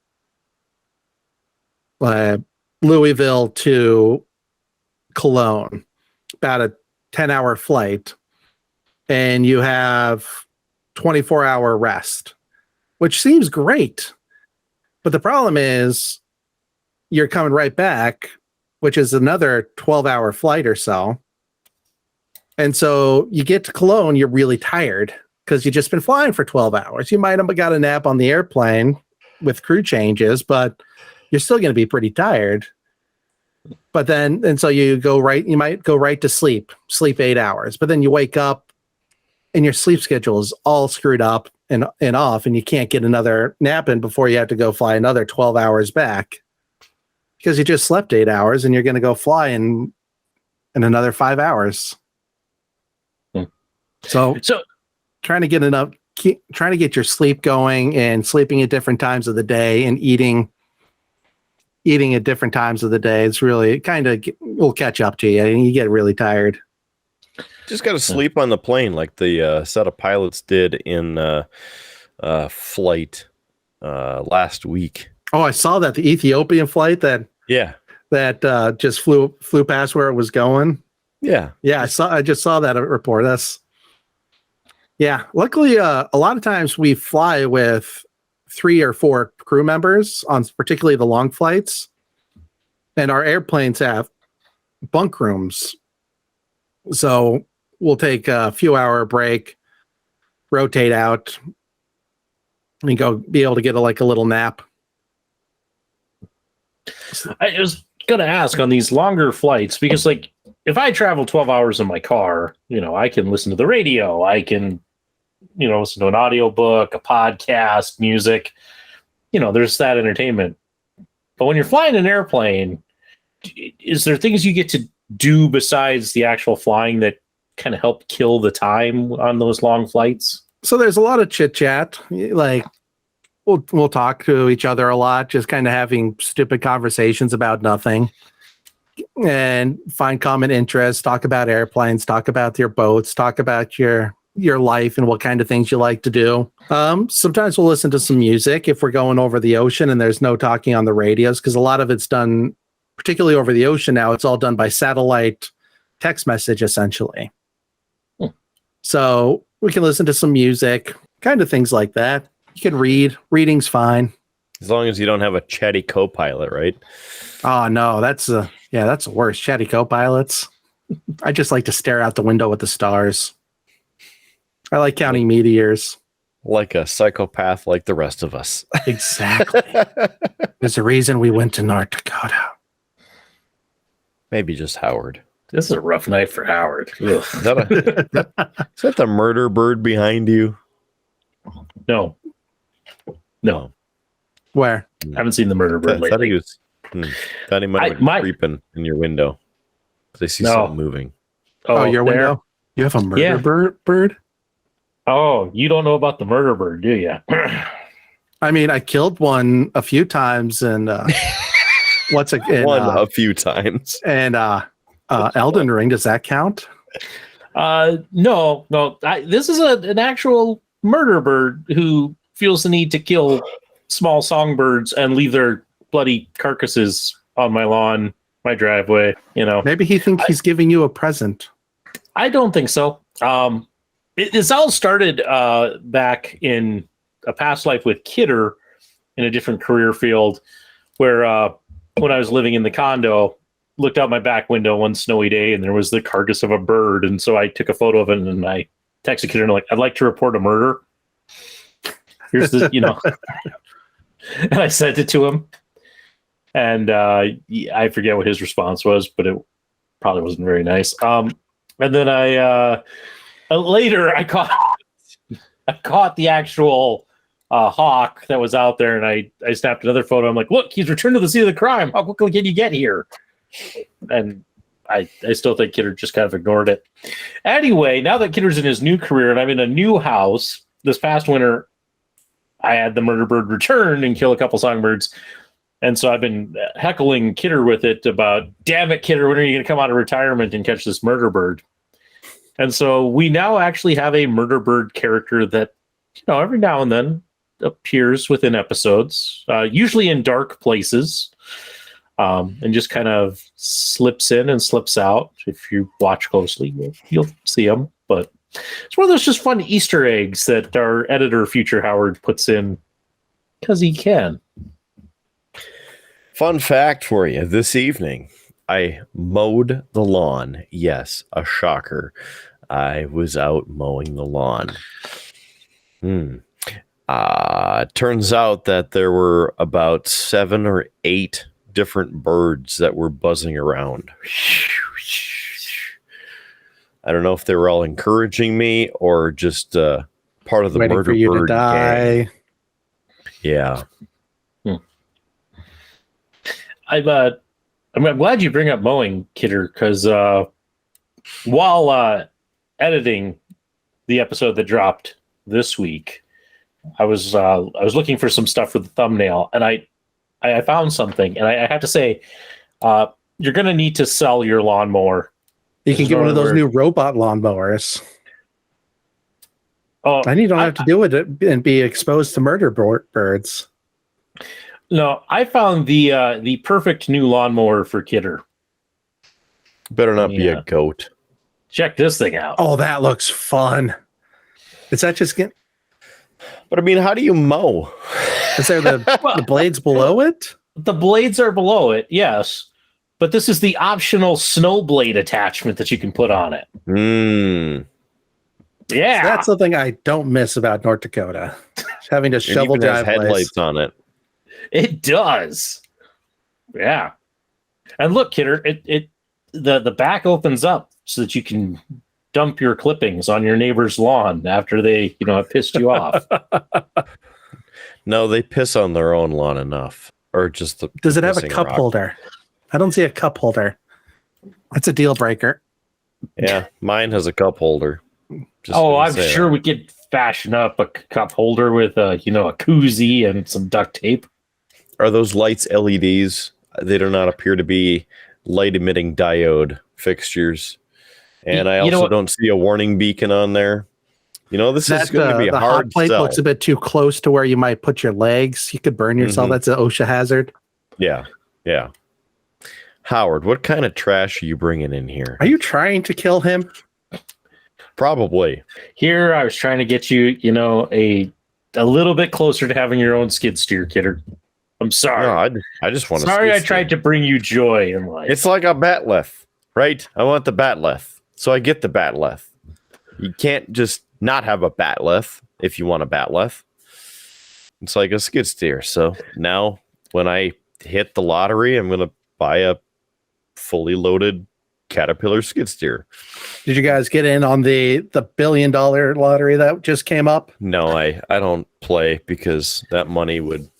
Louisville to Cologne, about a 10-hour flight, and you have 24-hour rest, which seems great. But the problem is you're coming right back, which is another 12-hour flight or so. And so you get to Cologne, you're really tired because you've just been flying for 12 hours. You might have got a nap on the airplane with crew changes, but you're still going to be pretty tired. But then, and so you might go right to sleep 8 hours, but then you wake up and your sleep schedule is all screwed up and off, and you can't get another nap in before you have to go fly another 12 hours back because you just slept 8 hours and you're going to go fly in another 5 hours. So trying to get your sleep going and sleeping at different times of the day and eating at different times of the day, it's really will catch up to you and you get really tired. Just got to sleep on the plane like the set of pilots did in flight last week. Oh, I saw that, the Ethiopian flight that just flew past where it was going. Yeah. I just saw that report. Luckily, a lot of times we fly with 3 or 4 crew members on particularly the long flights, and our airplanes have bunk rooms. So we'll take a few hour break, rotate out, and be able to get a little nap. I was going to ask on these longer flights, because if I travel 12 hours in my car, I can listen to the radio. I can, listen to an audiobook, a podcast, music, there's that entertainment. But when you're flying an airplane, is there things you get to do besides the actual flying that kind of help kill the time on those long flights? So there's a lot of chit chat. Like we'll talk to each other a lot, just kind of having stupid conversations about nothing and find common interests, talk about airplanes, talk about your boats, talk about your your life and what kind of things you like to do. Sometimes we'll listen to some music if we're going over the ocean and there's no talking on the radios, because a lot of it's done, particularly over the ocean now, it's all done by satellite text message, essentially. So we can listen to some music, kind of things like that. You can read. Reading's fine. As long as you don't have a chatty co-pilot, right? Oh, no, that's the worst. Chatty co-pilots. I just like to stare out the window at the stars. I like counting meteors. Like a psychopath like the rest of us. Exactly. There's a reason we went to North Dakota. Maybe just Howard. This is a rough night for Howard. Is that the murder bird behind you? No. Where? I haven't seen the murder bird lately. Thought he might have been creeping in your window. I see something moving. Oh, your window? You have a murder bird? Oh, you don't know about the murder bird, do you? I mean, I killed one a few times, and a few times. And Elden Ring, does that count? No. This is an actual murder bird who feels the need to kill small songbirds and leave their bloody carcasses on my lawn, my driveway. Maybe he thinks he's giving you a present. I don't think so. This all started back in a past life with Kidder in a different career field, where when I was living in the condo, looked out my back window one snowy day and there was the carcass of a bird. And so I took a photo of it and I texted Kidder and I'd like to report a murder. Here's the, and I sent it to him. And I forget what his response was, but it probably wasn't very nice. And then later I caught the actual hawk that was out there, and I snapped another photo. I'm like, look, he's returned to the scene of the crime. How quickly can you get here? And I still think Kidder just kind of ignored it. Anyway, now that Kidder's in his new career and I'm in a new house, this past winter, I had the murder bird return and kill a couple songbirds. And so I've been heckling Kidder with it about, damn it, Kidder, when are you going to come out of retirement and catch this murder bird? And so we now actually have a murder bird character that, every now and then appears within episodes, usually in dark places, and just kind of slips in and slips out. If you watch closely, you'll see him. But it's one of those just fun Easter eggs that our editor, Future Howard, puts in because he can. Fun fact for you this evening. I mowed the lawn. Yes, a shocker. I was out mowing the lawn. Turns out that there were about 7 or 8 different birds that were buzzing around. I don't know if they were all encouraging me or just part of the waiting murder for you bird to die. gang. Yeah. I'm glad you bring up mowing, Kidder, because while editing the episode that dropped this week, I was looking for some stuff for the thumbnail, and I found something, and I have to say, you're going to need to sell your lawnmower. You can get one of those new robot lawnmowers. Oh, and you don't have to do it and be exposed to murder birds. No, I found the perfect new lawnmower for Kidder. Better not be a goat. Check this thing out. Oh, that looks fun. Is that just getting... But I mean, how do you mow? Is there the blades below it? The blades are below it, yes. But this is the optional snow blade attachment that you can put on it. Yeah. So that's something I don't miss about North Dakota. Having to shovel driveways. Headlights on it. It does. Yeah. And look, Kidder, the back opens up so that you can dump your clippings on your neighbor's lawn after they, have pissed you off. No, they piss on their own lawn enough. Or just the Does it have a cup holder? I don't see a cup holder. That's a deal breaker. Yeah, mine has a cup holder. I'm sure we could fashion up a cup holder with a koozie and some duct tape. Are those lights LEDs? They do not appear to be light emitting diode fixtures. And I also don't see a warning beacon on there. This is going to be a the hard hot plate sell. looks a bit too close to where you might put your legs. You could burn yourself. That's an OSHA hazard. Yeah. Howard, what kind of trash are you bringing in here? Are you trying to kill him? Probably. Here, I was trying to get you, a little bit closer to having your own skid steer, kidder. I'm sorry. No, I just want to. Sorry, I tried to bring you joy in life. It's like a batleth, right? I want the batleth, so I get the batleth. You can't just not have a batleth if you want a batleth. It's like a skid steer. So now, when I hit the lottery, I'm going to buy a fully loaded Caterpillar skid steer. Did you guys get in on the $1 billion lottery that just came up? No, I don't play because that money would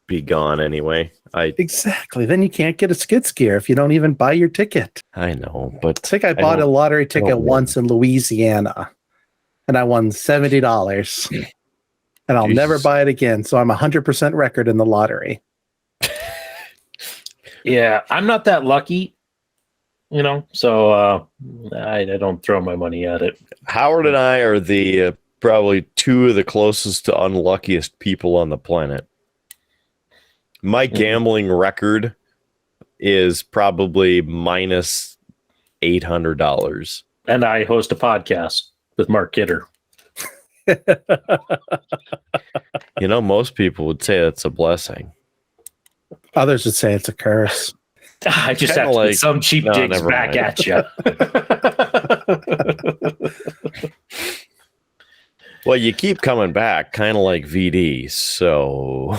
be gone anyway. Exactly. Then you can't get a skid steer if you don't even buy your ticket. I know, but I think I bought a lottery ticket once in Louisiana, and I won $70. And I'll never buy it again. So I'm 100% record in the lottery. Yeah, I'm not that lucky, so I don't throw my money at it. Howard and I are the probably two of the closest to unluckiest people on the planet. My gambling record is probably minus $800. And I host a podcast with Mark Kidder. Most people would say that's a blessing. Others would say it's a curse. I just have to get some cheap digs back at you. Well, you keep coming back, kind of like VD. So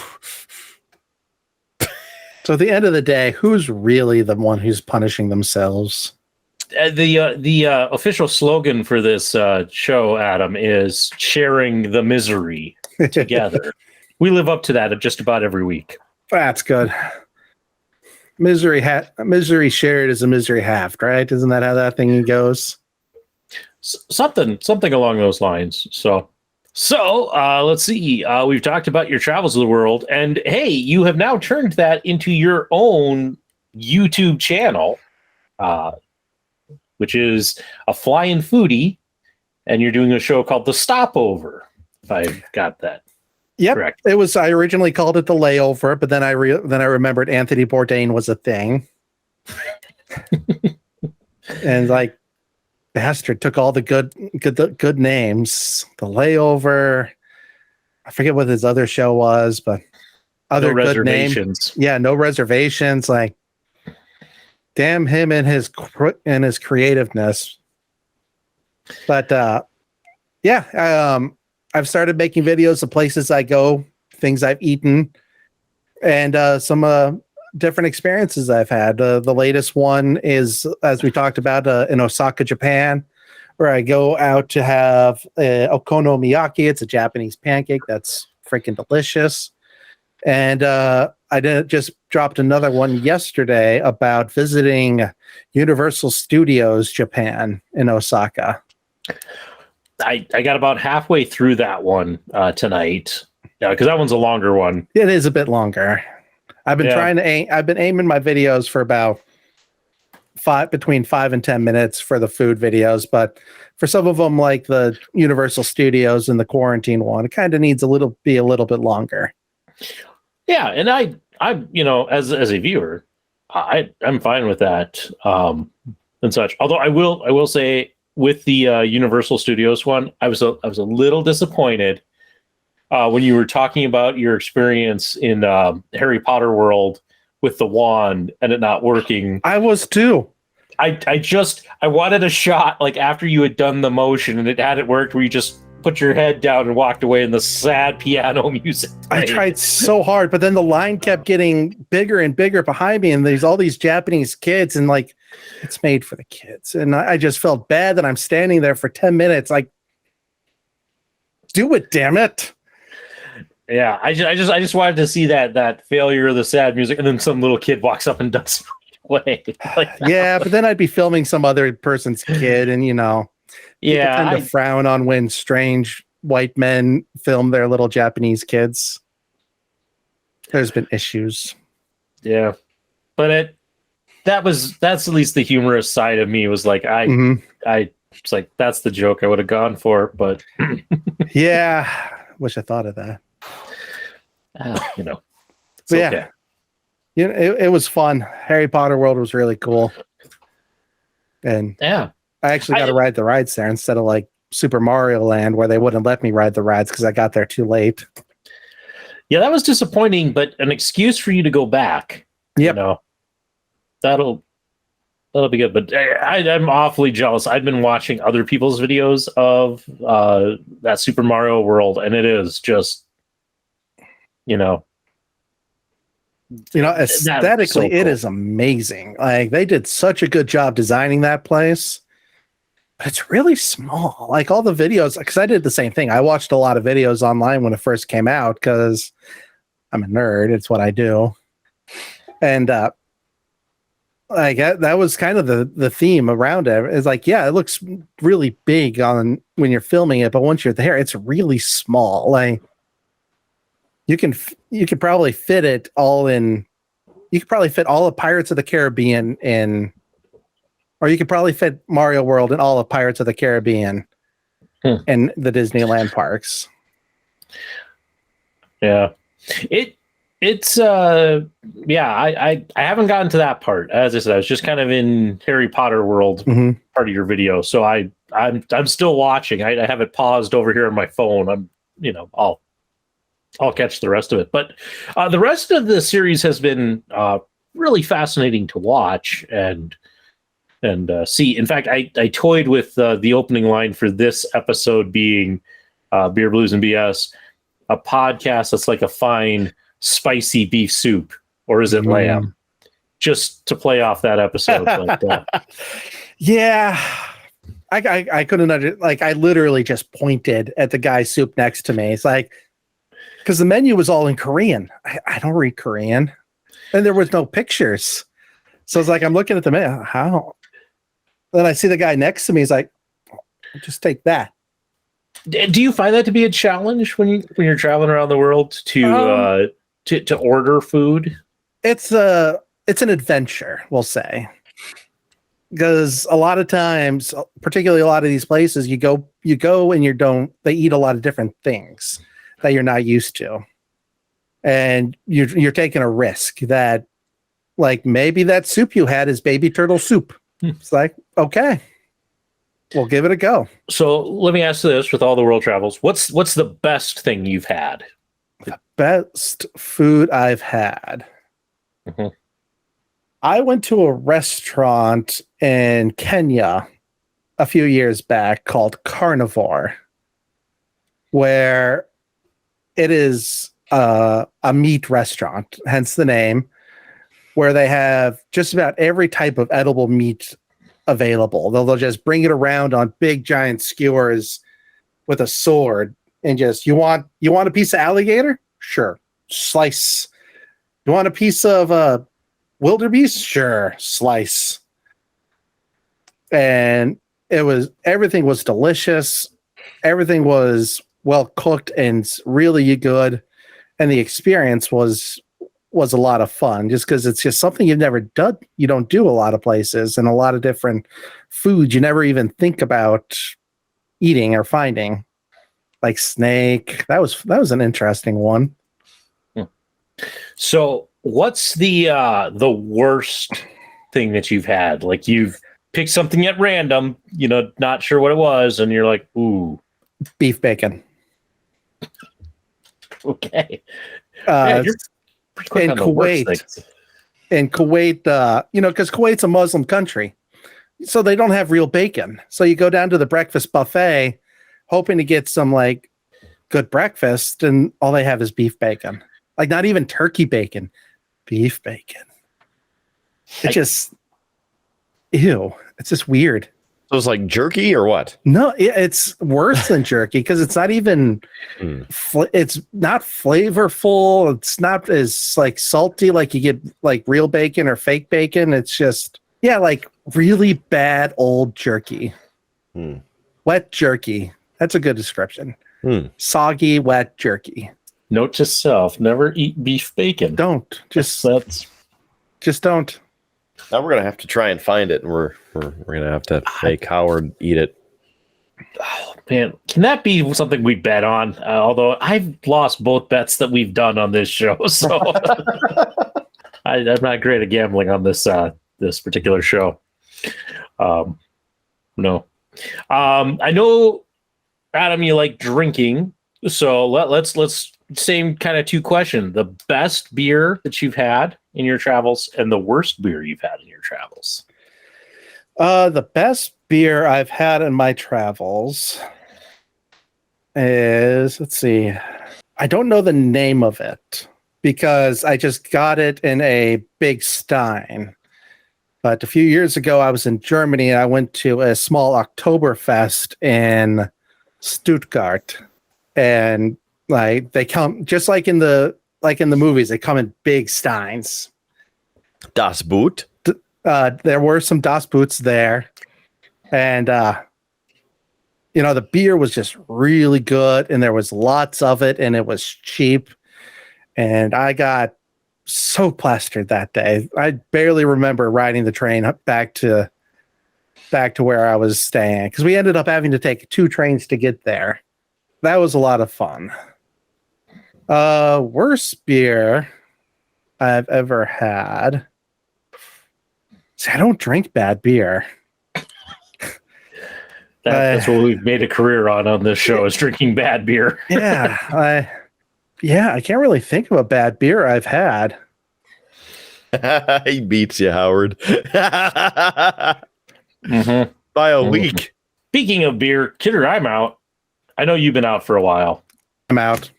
at the end of the day, who's really the one who's punishing themselves? The official slogan for this show, Adam, is sharing the misery together. We live up to that just about every week. That's good. Misery shared is a misery halved, right? Isn't that how that thing goes? Something along those lines. So let's see. We've talked about your travels of the world, and hey, you have now turned that into your own YouTube channel, which is a Flyin Foodie, and you're doing a show called The Stopover. If I've got that. Yep, correct. It was. I originally called it The Layover, but then I remembered Anthony Bourdain was a thing, and bastard took all the good names. The Layover. I forget what his other show was, but other No good reservations. name. Yeah, no reservations. Damn him and his creativeness. But I've started making videos of places I go, things I've eaten, and some different experiences I've had. The latest one is, as we talked about, in Osaka, Japan, where I go out to have okonomiyaki. It's a Japanese pancake that's freaking delicious. And I just dropped another one yesterday about visiting Universal Studios Japan in Osaka. I got about halfway through that one tonight, because that one's a longer one. It is a bit longer. I've been I've been aiming my videos for about between 5 and 10 minutes for the food videos, but for some of them, like the Universal Studios and the quarantine one, it kind of needs be a little bit longer. Yeah, and I as a viewer, I'm fine with that and such. Although I will say, with the Universal Studios one, I was a little disappointed when you were talking about your experience in Harry Potter World with the wand and it not working. I was too. I wanted a shot after you had done the motion and it hadn't worked, where you just put your head down and walked away and the sad piano music played. I tried so hard, but then the line kept getting bigger and bigger behind me, and there's all these Japanese kids, and it's made for the kids. And I just felt bad that I'm standing there for 10 minutes. Do it, damn it. Yeah, I just wanted to see that failure of the sad music, and then some little kid walks up and does play. Yeah, but then I'd be filming some other person's kid, and people tend to frown on when strange white men film their little Japanese kids. There's been issues. Yeah, but that's at least the humorous side of me was I It's like that's the joke I would have gone for, but yeah, wish I thought of that. You know, it's But okay. Yeah, it was fun. Harry Potter World was really cool, and Yeah, I actually got to ride the rides there instead of like Super Mario Land, where they wouldn't let me ride the rides because I got there too late. yeah, that was disappointing, but an excuse for you to go back. Yep. You know, that'll be good. But I'm awfully jealous. I've been watching other people's videos of that Super Mario World, and it is just, Aesthetically, so cool. it is amazing. Like they did such a good job designing that place. But it's really small. Like all the videos, because I did the same thing. I watched a lot of videos online when it first came out because I'm a nerd. It's what I do. And like that was kind of the theme around it. It's like, yeah, it looks really big on when you're filming it, but once you're there, it's really small. Like you could probably fit it all in. You could probably fit all of Pirates of the Caribbean in. Or you could probably fit Mario World and all of Pirates of the Caribbean in the Disneyland parks. Yeah. I haven't gotten to that part. As I said, I was just kind of in Harry Potter World part of your video. So I'm still watching. I have it paused over here on my phone. I'll catch the rest of it. But the rest of the series has been really fascinating to watch and see. In fact, I toyed with the opening line for this episode being Beer Blues and BS, a podcast that's like a fine spicy beef soup, or is it lamb? Just to play off that episode. But, yeah, I couldn't like I literally just pointed at the guy's soup next to me. It's like because the menu was all in Korean. I don't read Korean, and there was no pictures. So it's like I'm looking at the menu. How? Then I see the guy next to me. He's like, just take that. Do you find that to be a challenge when you're traveling around the world to order food? It's an adventure, we'll say, because a lot of times, particularly a lot of these places, you go and they eat a lot of different things that you're not used to, and you're taking a risk that, like, maybe that soup you had is baby turtle soup. It's like, okay, we'll give it a go. So let me ask you this: with all the world travels, what's the best thing you've had? The best food I've had. Mm-hmm. I went to a restaurant in Kenya a few years back called Carnivore, where it is a meat restaurant, hence the name, where they have just about every type of edible meat available. They'll just bring it around on big giant skewers with a sword and just, you want a piece of alligator? Sure. Slice. You want a piece of wildebeest? Sure. Slice. And everything was delicious. Everything was well cooked and really good. And the experience was a lot of fun just because it's just something you've never done. You don't do a lot of places and a lot of different foods you never even think about eating or finding, like snake. That was an interesting one. So what's the worst thing that you've had? Like you've picked something at random, not sure what it was, and you're like, ooh. Beef bacon. Okay. In Kuwait, because Kuwait's a Muslim country, so they don't have real bacon. So you go down to the breakfast buffet, hoping to get some like good breakfast, and all they have is beef bacon. Like not even turkey bacon, beef bacon. It's just weird. So it's like jerky or what? No, it's worse than jerky because it's not even. It's not flavorful. It's not as like salty like you get like real bacon or fake bacon. It's just like really bad old jerky. Wet jerky. That's a good description. Soggy wet jerky. Note to self: never eat beef bacon. Don't just don't. Now we're gonna have to try and find it, and we're gonna have to make Howard eat it. Oh, man, can that be something we bet on? Although I've lost both bets that we've done on this show, so I'm not great at gambling on this this particular show. No, I know, Adam, you like drinking, so let's same kind of two question: the best beer that you've had in your travels, and the worst beer you've had in your travels. The best beer I've had in my travels is, let's see, I don't know the name of it because I just got it in a big stein. But a few years ago, I was in Germany and I went to a small Oktoberfest in Stuttgart, and like they come just like in the movies, they come in big steins. Das Boot. There were some Das Boots there, and the beer was just really good, and there was lots of it, and it was cheap, and I got so plastered that day. I barely remember riding the train back to where I was staying, because we ended up having to take 2 trains to get there. That was a lot of fun. Worst beer I've ever had. See, I don't drink bad beer. That's what we've made a career on this show, is drinking bad beer. I can't really think of a bad beer I've had. He beats you, Howard. Mm-hmm. By a week. Speaking of beer, Kidder, I'm out. I know you've been out for a while. I'm out.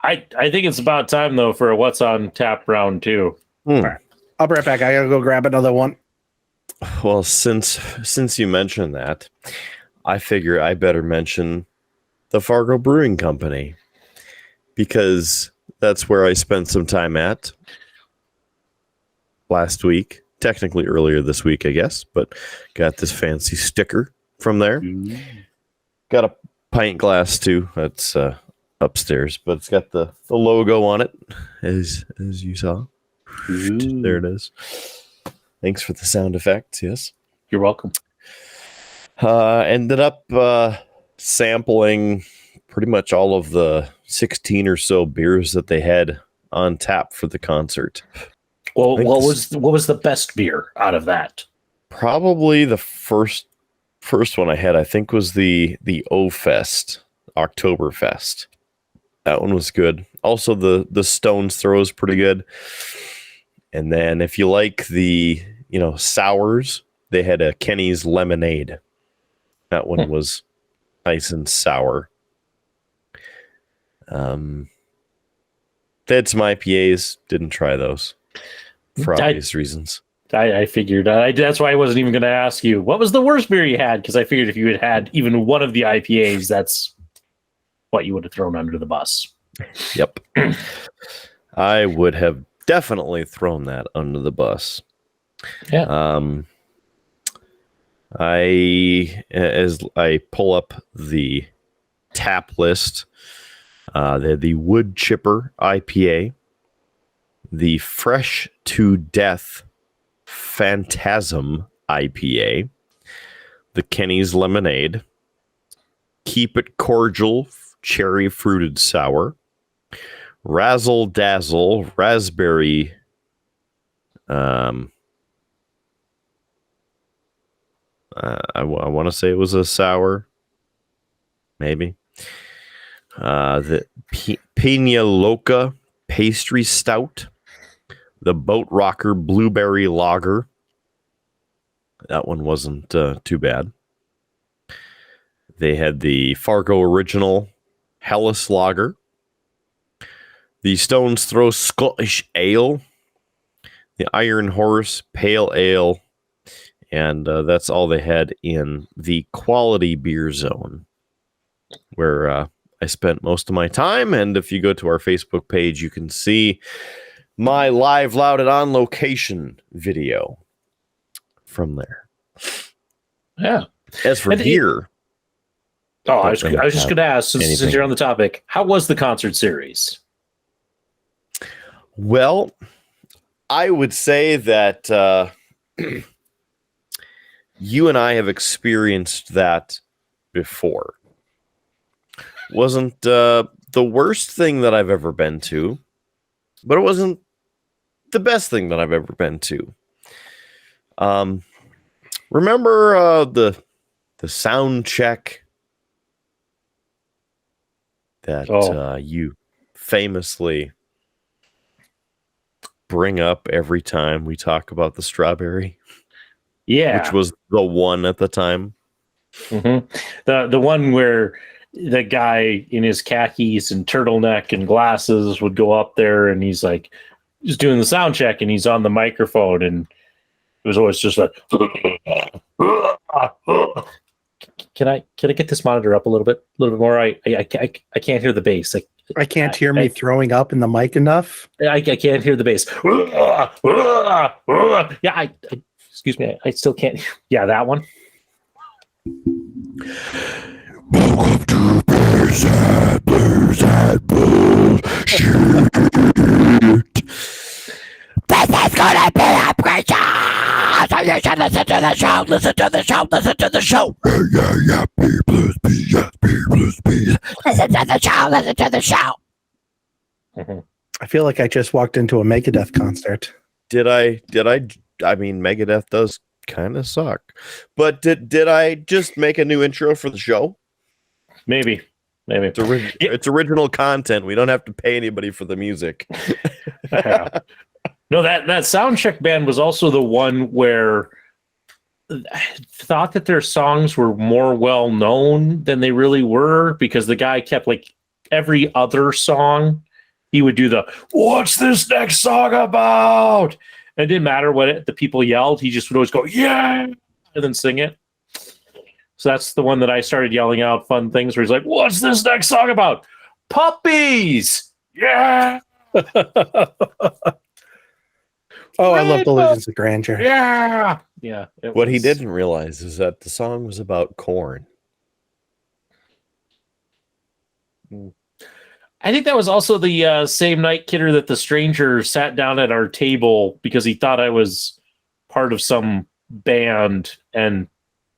I think it's about time, though, for a What's on Tap round 2. Right. I'll be right back. I gotta go grab another one. Well, since you mentioned that, I figure I better mention the Fargo Brewing Company, because that's where I spent some time at last week. Technically earlier this week, I guess, but got this fancy sticker from there. Mm-hmm. Got a pint glass too. That's upstairs, but it's got the logo on it, as you saw. Ooh. There it is. Thanks for the sound effects. Yes, you're welcome. Ended up sampling pretty much all of the 16 or so beers that they had on tap for the concert. Well, what was the best beer out of that? Probably the first one I had, I think, was the O-Fest, Oktoberfest. That one was good. Also, the Stone's Throw is pretty good. And then if you like the, sours, they had a Kenny's Lemonade. That one was nice and sour. They had some IPAs. Didn't try those for obvious reasons. I figured. That's why I wasn't even going to ask you, what was the worst beer you had? Because I figured if you had even one of the IPAs, that's what you would have thrown under the bus. Yep. I would have definitely thrown that under the bus. Yeah. As I pull up the tap list, they had the Wood Chipper IPA, the Fresh to Death Phantasm IPA, the Kenny's Lemonade, Keep It Cordial Cherry Fruited Sour, Razzle Dazzle Raspberry I want to say it was a sour, maybe. The Pina Loca Pastry Stout, the Boat Rocker Blueberry Lager. That one wasn't too bad. They had the Fargo Original Helles Lager, the Stone's Throw Scottish Ale, the Iron Horse Pale Ale, and that's all they had in the quality beer zone, where I spent most of my time. And if you go to our Facebook page, you can see my live, loud, and on location video from there. Yeah. As for beer. I was just going to ask, since you're on the topic, how was the concert series? Well, I would say that you and I have experienced that before. Wasn't the worst thing that I've ever been to, but it wasn't the best thing that I've ever been to. Remember the sound check that you famously bring up every time we talk about the strawberry? Yeah. Which was the one at the time. Mm-hmm. The one where the guy in his khakis and turtleneck and glasses would go up there and he's like, he's doing the sound check and he's on the microphone and it was always just like, can I get this monitor up a little bit more? I can't hear the bass. I can't hear me throwing up in the mic enough. I can't hear the bass. Yeah, excuse me. I still can't. Yeah, that one. Welcome to Blues and Bullshit. This is gonna be a great show. So you should listen to the show. Listen to the show. Listen to the show. Yeah. B blues, B yes, B blues, B. Listen to the show. Listen to the show. I feel like I just walked into a Megadeth concert. Did I? I mean, Megadeth does kind of suck. But did I just make a new intro for the show? Maybe. It's original content. We don't have to pay anybody for the music. Yeah. No, that soundcheck band was also the one where I thought that their songs were more well known than they really were because the guy kept like every other song he would do the "What's this next song about?" And it didn't matter what the people yelled. He just would always go, "Yeah," and then sing it. So that's the one that I started yelling out fun things where he's like, "What's this next song about?" "Puppies." Yeah. Oh, I love Illusions of Grandeur. Yeah. What he didn't realize is that the song was about corn. I think that was also the same night, Kidder, that the stranger sat down at our table because he thought I was part of some band and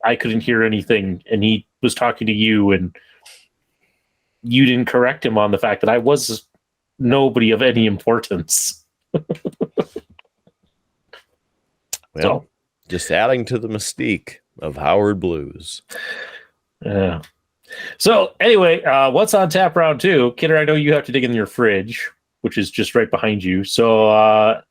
I couldn't hear anything. And he was talking to you and you didn't correct him on the fact that I was nobody of any importance. Well, just adding to the mystique of Howard Blues. Yeah. So anyway, what's on tap round 2? Kidder, I know you have to dig in your fridge, which is just right behind you. So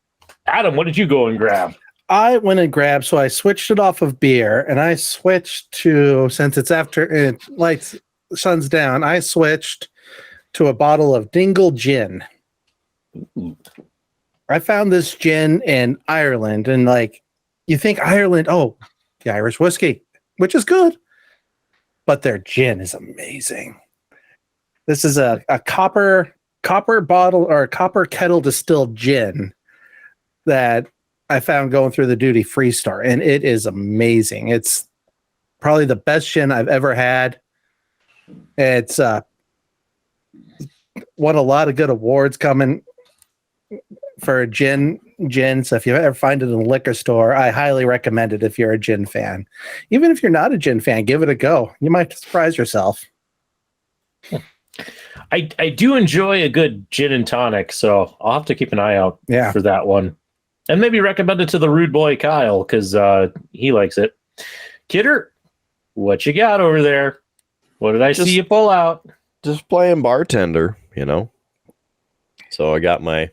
Adam, what did you go and grab? I went and grabbed, so I switched it off of beer and I switched to, since it's after lights, sun's down, I switched to a bottle of Dingle Gin. Ooh. I found this gin in Ireland and like, you think Ireland, oh, the Irish whiskey, which is good, but their gin is amazing. This is a copper bottle or a copper kettle distilled gin that I found going through the duty free store, and it is amazing. It's probably the best gin I've ever had. It's won a lot of good awards coming for gin. So if you ever find it in a liquor store, I highly recommend it if you're a gin fan. Even if you're not a gin fan, give it a go. You might surprise yourself. I do enjoy a good gin and tonic, so I'll have to keep an eye out for that one. And maybe recommend it to the rude boy Kyle, because he likes it. Kidder, what you got over there? What did I see you pull out? Just playing bartender, you know. So I got my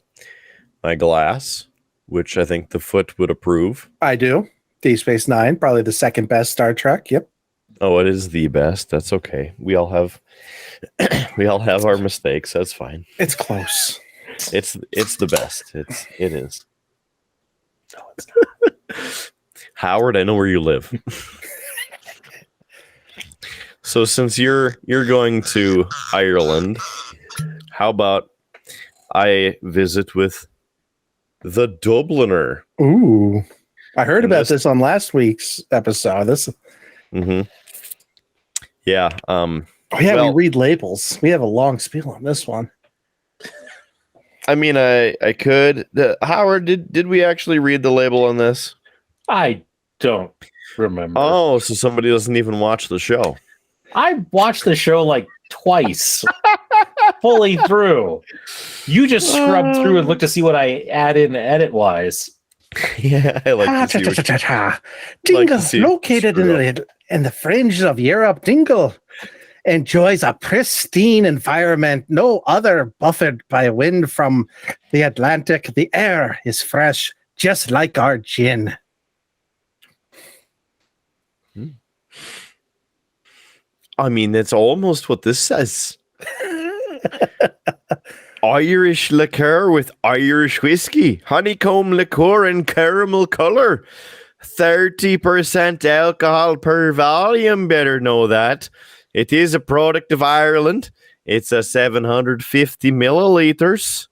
glass, which I think the Foote would approve. I do. Deep Space Nine, probably the second best Star Trek. Yep. Oh, it is the best. That's okay. We all have our mistakes. That's fine. It's close. It's the best. It is. No, it's not. Howard, I know where you live. So since you're going to Ireland, how about I visit with the Dubliner? Ooh, I heard about this on last week's episode. Mm-hmm. Yeah. We read labels. We have a long spiel on this one. I mean, I could. Howard, did we actually read the label on this? I don't remember. Oh, so somebody doesn't even watch the show. I watched the show like twice, fully through. You just scrubbed through and looked to see what I add in edit-wise. Yeah, I like to see Dingle, located in the fringes of Europe, Dingle enjoys a pristine environment, no other buffeted by wind from the Atlantic. The air is fresh, just like our gin. I mean, that's almost what this says. Irish liqueur with Irish whiskey, honeycomb liqueur and caramel color, 30% alcohol per volume. Better know that. It is a product of Ireland. It's a 750 milliliters.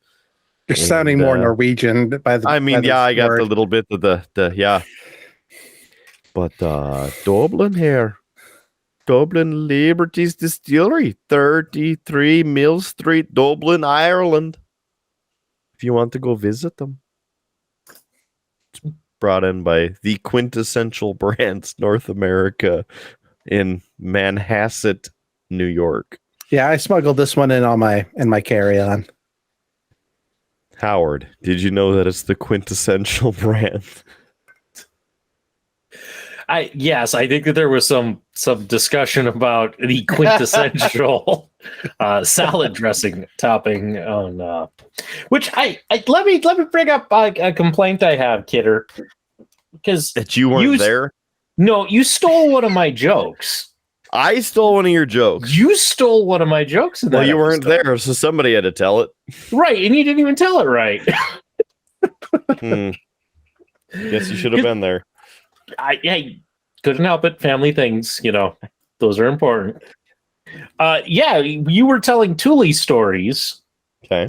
You're sounding more Norwegian by the. I mean, I got the little bit of the yeah. But Dublin here. Dublin Liberties Distillery, 33 Mill Street, Dublin, Ireland. If you want to go visit them. It's brought in by the Quintessential Brands North America in Manhasset, New York. Yeah, I smuggled this one in my carry-on. Howard, did you know that it's the Quintessential Brand? Yes, I think that there was some discussion about the quintessential salad dressing topping on which let me bring up a complaint I have, Kidder, because that you weren't there. No, you stole one of my jokes. I stole one of your jokes. You stole one of my jokes. Well, you weren't there, so somebody had to tell it. Right, and you didn't even tell it right. Guess you should have been there. I couldn't help it. Family things, those are important. Yeah, you were telling Thule stories. Okay.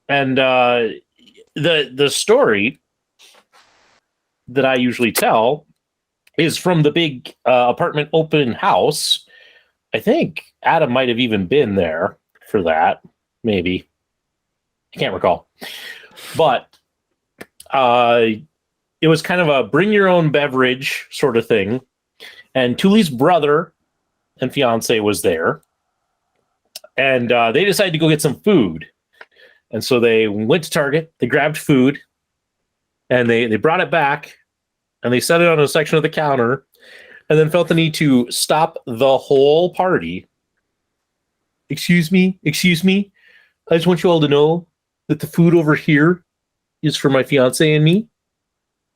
And the story that I usually tell is from the big apartment open house. I think Adam might have even been there for that. Maybe. I can't recall. But it was kind of a bring your own beverage sort of thing. And Thule's brother and fiance was there. And they decided to go get some food. And so they went to Target, they grabbed food, and they brought it back, and they set it on a section of the counter, and then felt the need to stop the whole party. Excuse me. I just want you all to know that the food over here is for my fiance and me.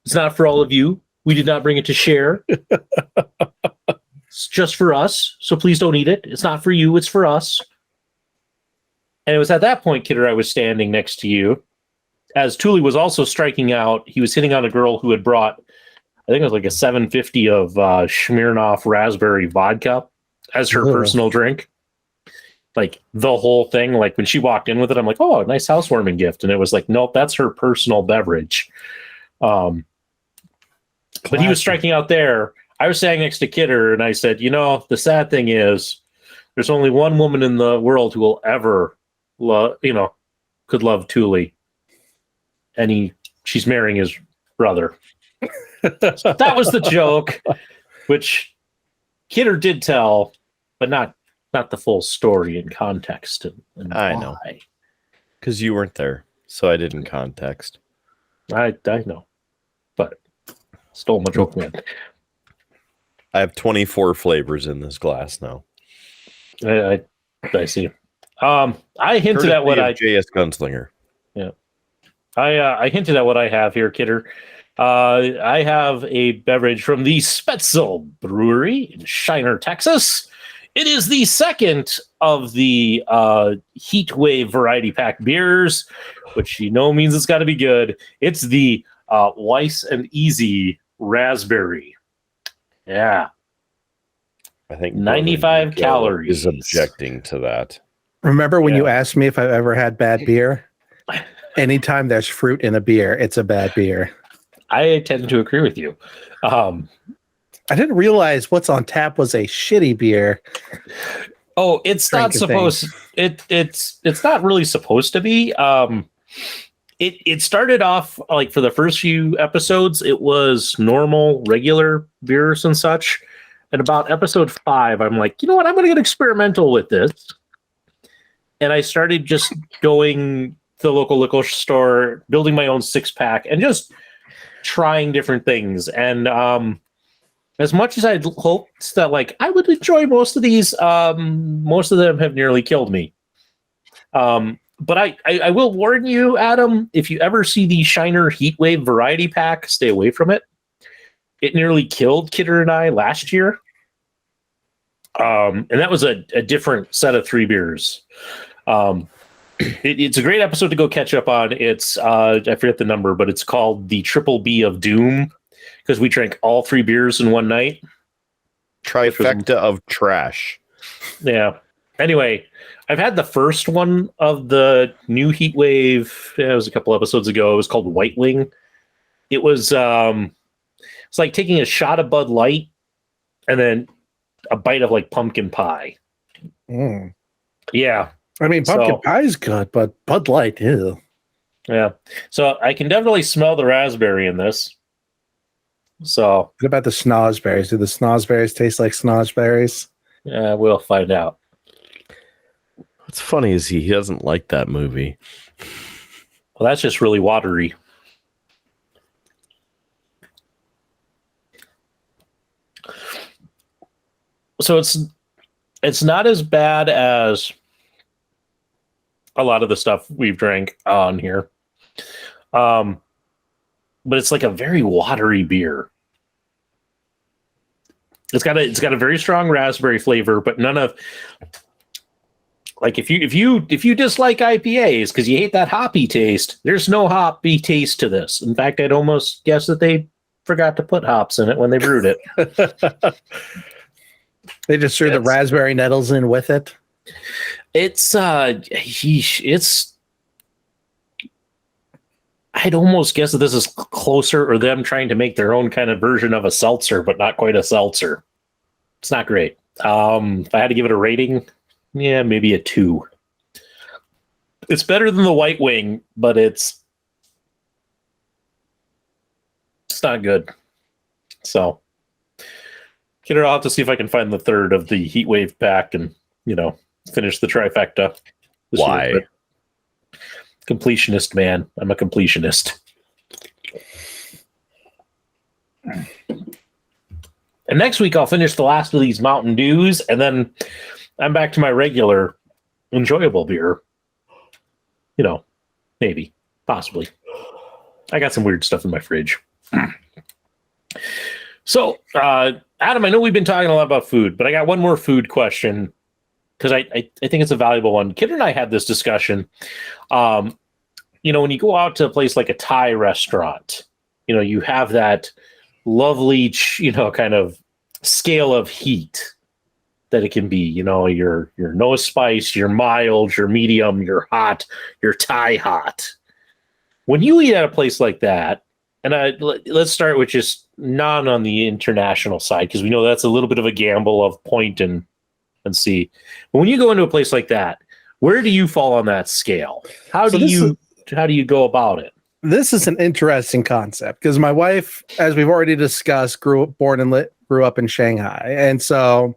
It's not for all of you. We did not bring it to share. It's just for us, so please don't eat it. It's not for you, it's for us. And it was at that point, Kidder, I was standing next to you. As Thule was also striking out, he was hitting on a girl who had brought, I think it was like a 750 of Smirnoff raspberry vodka as her personal drink. Like the whole thing. Like when she walked in with it, I'm like, oh, a nice housewarming gift. And it was like, nope, that's her personal beverage. But he was striking out there. I was standing next to Kidder, and I said, the sad thing is there's only one woman in the world who will ever could love Thule. And she's marrying his brother. So that was the joke, which Kidder did tell, but not the full story and context. And I know. Because you weren't there, so I didn't context. I know. But stole my joke, man. I have 24 flavors in this glass now. I see. I hinted at what JS Gunslinger. Yeah. I hinted at what I have here, Kidder. I have a beverage from the Spetzel Brewery in Shiner, Texas. It is the second of the Heat Wave variety pack beers, which means it's got to be good. It's the Weiss and Easy Raspberry. Yeah. I think 95 calories. Is objecting to that. Remember when you asked me if I've ever had bad beer? Anytime there's fruit in a beer, it's a bad beer. I tend to agree with you. I didn't realize what's on tap was a shitty beer. Oh, it's not supposed. It's not really supposed to be. It started off like for the first few episodes, it was normal, regular beers and such. At about episode 5, I'm like, you know what? I'm going to get experimental with this. And I started just going to the local liquor store, building my own 6-pack, and just trying different things. And as much as I'd hoped that like I would enjoy most of these, most of them have nearly killed me. But I will warn you, Adam, if you ever see the Shiner Heatwave variety pack, stay away from it. It nearly killed Kidder and I last year. And that was a different set of 3 beers. It's a great episode to go catch up on. It's I forget the number, but it's called the Triple B of Doom because we drank all 3 beers in one night. Trifecta of trash. Yeah. Anyway, I've had the first one of the new Heat Wave. It was a couple episodes ago. It was called White Wing. It was it's like taking a shot of Bud Light and then a bite of like pumpkin pie. Mm. Yeah. I mean, pumpkin pie is good, but Bud Light, ew. Yeah. So I can definitely smell the raspberry in this. So what about the snozberries? Do the snozberries taste like snozberries? Yeah, we'll find out. What's funny is he doesn't like that movie. Well, that's just really watery. So it's not as bad as a lot of the stuff we've drank on here. But it's like a very watery beer. It's got a very strong raspberry flavor, but none of like if you dislike IPAs because you hate that hoppy taste, there's no hoppy taste to this. In fact, I'd almost guess that they forgot to put hops in it when they brewed it. They just threw the raspberry nettles in with it. It's I'd almost guess that this is closer or them trying to make their own kind of version of a seltzer, but not quite a seltzer. It's not great. If I had to give it a rating, yeah, maybe a 2. It's better than the White Wing, but it's not good. So Kidder, I'll have to see if I can find the third of the Heatwave pack and, finish the trifecta. Why? Year. Completionist, man. I'm a completionist. And next week I'll finish the last of these Mountain Dews, and then I'm back to my regular enjoyable beer. Maybe. Possibly. I got some weird stuff in my fridge. So, Adam, I know we've been talking a lot about food, but I got one more food question because I think it's a valuable one. Kid and I had this discussion. When you go out to a place like a Thai restaurant, you have that lovely, kind of scale of heat that it can be. Your no spice, your mild, your medium, your hot, your Thai hot. When you eat at a place like that, and let's start with just not on the international side, because we know that's a little bit of a gamble of point and see. But when you go into a place like that, where do you fall on that scale? How do you go about it? This is an interesting concept because my wife, as we've already discussed, grew up in Shanghai, and so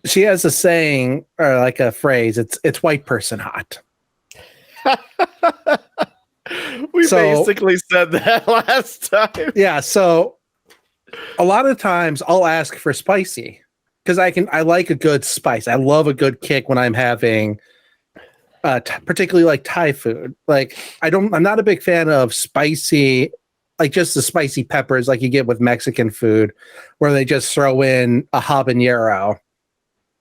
she has a saying or like a phrase. It's white person hot. We basically said that last time. Yeah, so a lot of times I'll ask for spicy because I like a good spice. I love a good kick when I'm having particularly like Thai food. Like I'm not a big fan of spicy, like just the spicy peppers like you get with Mexican food where they just throw in a habanero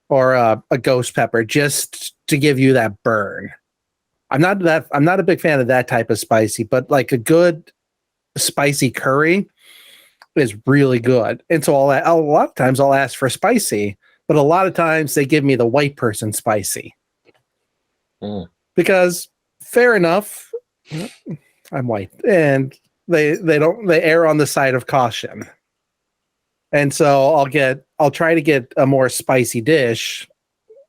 or a ghost pepper just to give you that burn. I'm not a big fan of that type of spicy, but like a good spicy curry is really good. And so a lot of times I'll ask for spicy, but a lot of times they give me the white person spicy. Because fair enough, I'm white and they err on the side of caution. And so I'll try to get a more spicy dish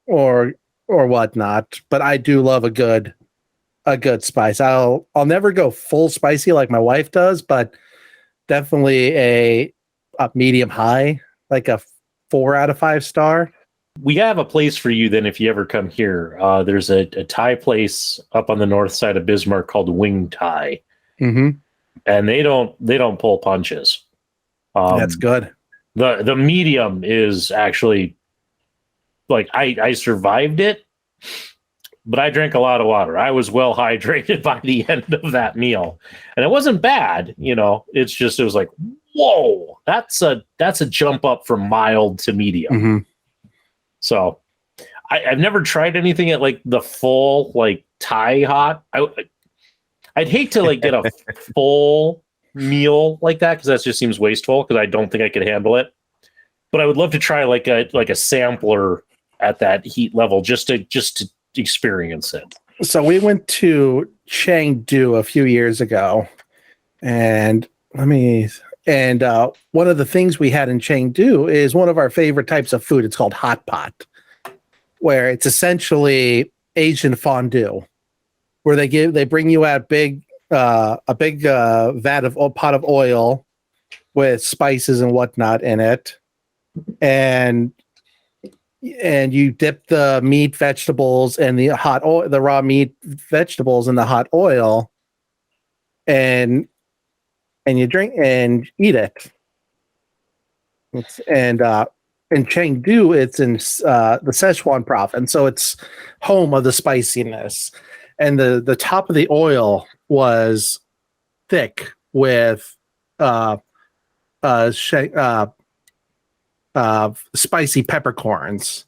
or whatnot, but I do love a good spice. I'll never go full spicy like my wife does, but definitely a medium high like a 4 out of 5 star. We have a place for you then if you ever come here. There's a Thai place up on the north side of Bismarck called Wing Thai. Mm-hmm. And they don't pull punches. That's good. The medium is actually like I survived it, but I drank a lot of water. I was well hydrated by the end of that meal, and it wasn't bad. It's just it was like, whoa, that's a jump up from mild to medium. Mm-hmm. So I've never tried anything at like the full like Thai hot. I'd hate to like get a full meal like that because that just seems wasteful because I don't think I could handle it. But I would love to try like a sampler at that heat level just to experience it. So we went to Chengdu a few years ago, and one of the things we had in Chengdu is one of our favorite types of food. It's called hot pot, where it's essentially Asian fondue, where they bring you out a big pot of oil with spices and whatnot in it, and you dip the meat, vegetables, and the hot oil, the raw meat, vegetables in the hot oil, and you drink and eat it. In Chengdu, it's in the Sichuan province, so it's home of the spiciness. And the top of the oil was thick with spicy peppercorns.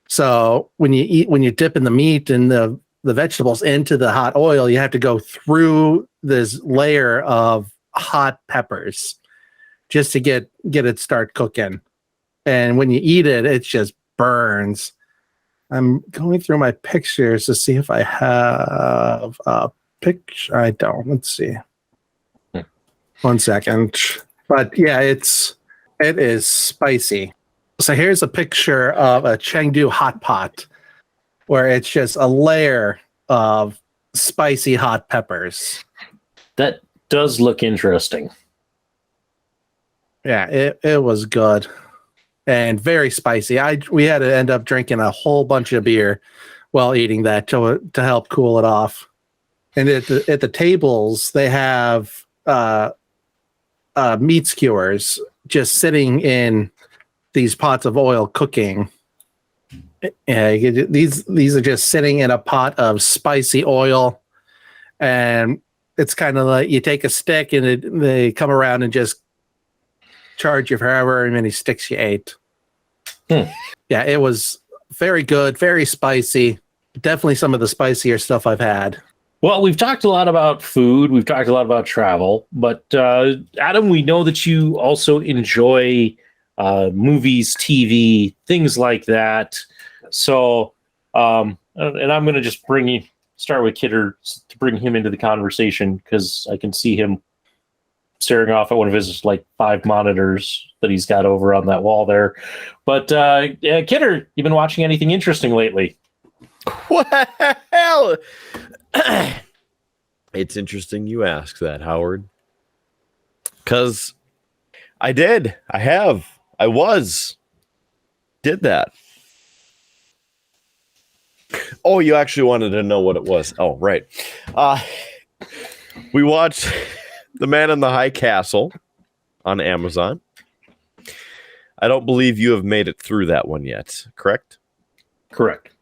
So when you dip in the meat and the vegetables into the hot oil, you have to go through this layer of hot peppers just to get it start cooking. And when you eat it, it just burns. I'm going through my pictures to see if I have a picture. I don't. Let's see. 1 second. But yeah, it is spicy. So here's a picture of a Chengdu hot pot where it's just a layer of spicy hot peppers. That does look interesting. Yeah, it was good and very spicy. We had to end up drinking a whole bunch of beer while eating that to help cool it off. And at the tables, they have meat skewers just sitting in these pots of oil cooking. These are just sitting in a pot of spicy oil, and it's kind of like you take a stick and they come around and just charge you for however many sticks you ate. Yeah, it was very good, very spicy. Definitely some of the spicier stuff I've had. Well, we've talked a lot about food. We've talked a lot about travel. But Adam, we know that you also enjoy movies, TV, things like that. So, and I'm going to just start with Kidder to bring him into the conversation because I can see him staring off at one of his like 5 monitors that he's got over on that wall there. But Kidder, you been watching anything interesting lately? What the hell? It's interesting you ask that, Howard. Because I did. I did that. Oh, you actually wanted to know what it was. Oh, right. We watched The Man in the High Castle on Amazon. I don't believe you have made it through that one yet, correct? Correct.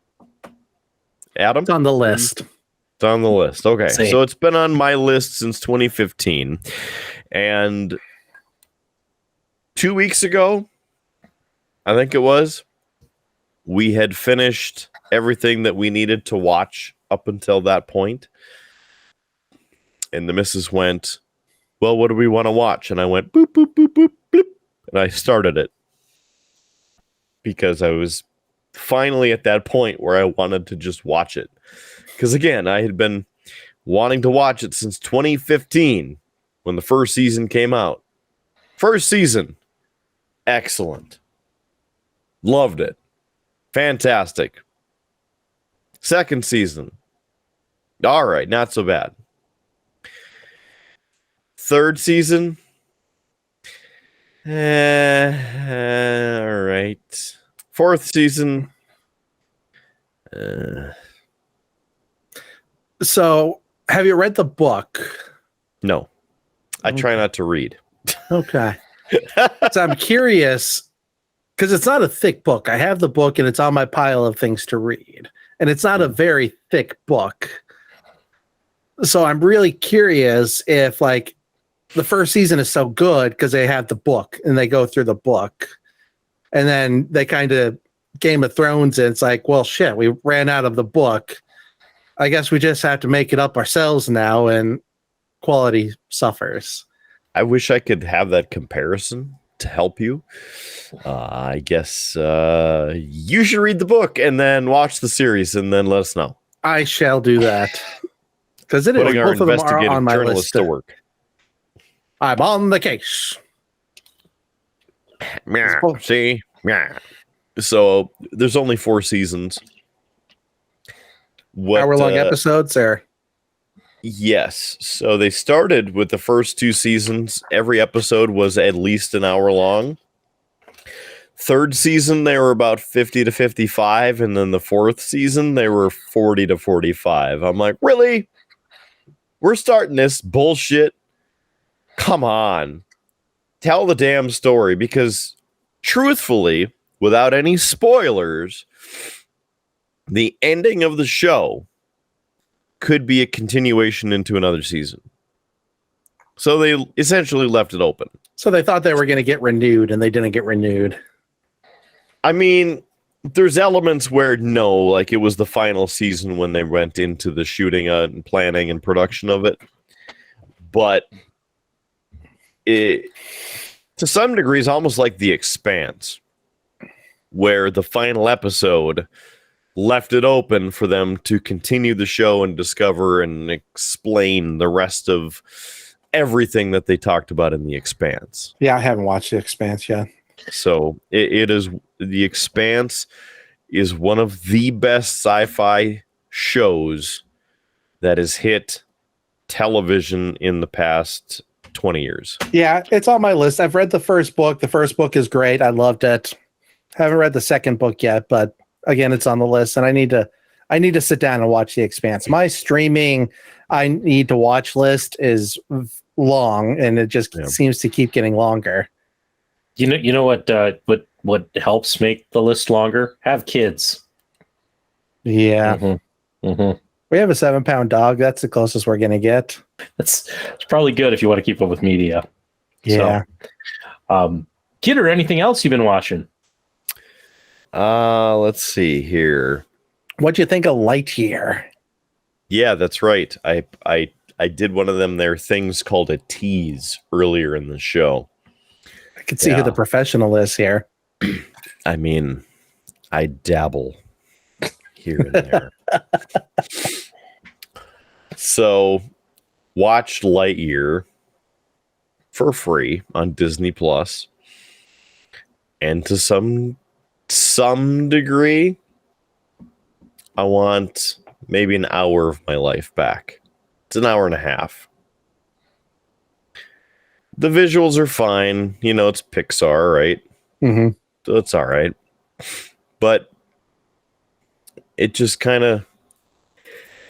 Adam? It's on the list. It's on the list. Okay. Same. So it's been on my list since 2015. And 2 weeks ago, I think it was, we had finished everything that we needed to watch up until that point. And the missus went, well, what do we want to watch? And I went, boop, boop, boop, boop, bloop. And I started it. Because I was finally at that point where I wanted to just watch it. Because again, I had been wanting to watch it since 2015 when the first season came out. First season, excellent. Loved it. Fantastic. Second season, all right, not so bad. Third season, All right. 4th season. So, have you read the book? No. I try not to read. Okay. So I'm curious, because it's not a thick book. I have the book and it's on my pile of things to read. And it's not a very thick book. So I'm really curious if, like, the first season is so good because they have the book and they go through the book. And then they kind of Game of Thrones, and it's like, well, shit, we ran out of the book. I guess we just have to make it up ourselves now, and quality suffers. I wish I could have that comparison to help you. I guess you should read the book and then watch the series and then let us know. I shall do that. Because it Putting is, our both of them are investigative on my journalist list. to work. I'm on the case. Yeah, see? Yeah. So there's only 4 seasons. Hour-long episodes there. Yes. So they started with the first 2 seasons. Every episode was at least an hour long. 3rd season, they were about 50 to 55. And then the 4th season, they were 40 to 45. I'm like, really? We're starting this bullshit? Come on. Tell the damn story. Because truthfully, without any spoilers, the ending of the show could be a continuation into another season. So they essentially left it open. So they thought they were going to get renewed, and they didn't get renewed. I mean, there's elements where no, like it was the final season when they went into the shooting and planning and production of it. But it, to some degree, is almost like The Expanse, where the final episode left it open for them to continue the show and discover and explain the rest of everything that they talked about in The Expanse. Yeah, I haven't watched The Expanse yet. So it is, The Expanse is one of the best sci-fi shows that has hit television in the past 20 years. Yeah, it's on my list. I've read the first book. The first book is great. I loved it. Haven't read the second book yet, but again, it's on the list, and I need to sit down and watch The Expanse. My streaming I need to watch list is long, and it just seems to keep getting longer. You know what helps make the list longer? Have kids. Yeah. Mm-hmm. Mm-hmm. We have a 7-pound dog. That's the closest we're going to get. It's probably good if you want to keep up with media. Yeah. So, Kid, or anything else you've been watching? Let's see here. What'd you think of Lightyear? Yeah, that's right. I did one of them. There things called a tease earlier in the show. I can see who the professional is here. I mean, I dabble here and there. So, watched Lightyear for free on Disney Plus, and to some degree, I want maybe an hour of my life back. It's an hour and a half. The visuals are fine. You know, it's Pixar, right? Mm-hmm. So it's all right. But it just kind of,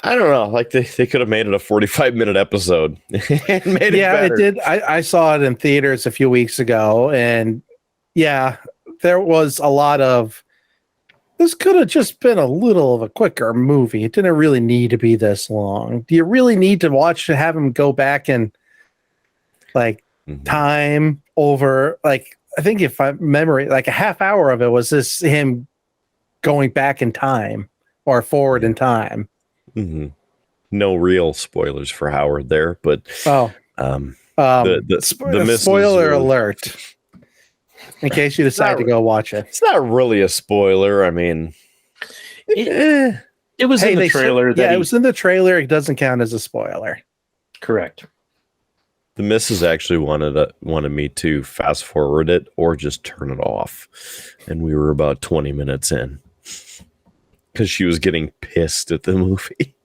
I don't know, like they could have made it a 45-minute episode and made it better. It did. I saw it in theaters a few weeks ago, and yeah, there was a lot of, this could have just been a little of a quicker movie. It didn't really need to be this long. Do you really need to have him go back and time over? Like, I think if I memory, like a half hour of it was this him going back in time or forward in time. Mm-hmm. No real spoilers for Howard there, but the spoiler alert. In case you decide to go watch it. It's not really a spoiler. I mean, it was in the trailer. It was in the trailer. It doesn't count as a spoiler. Correct. The missus actually wanted me to fast forward it or just turn it off. And we were about 20 minutes in because she was getting pissed at the movie.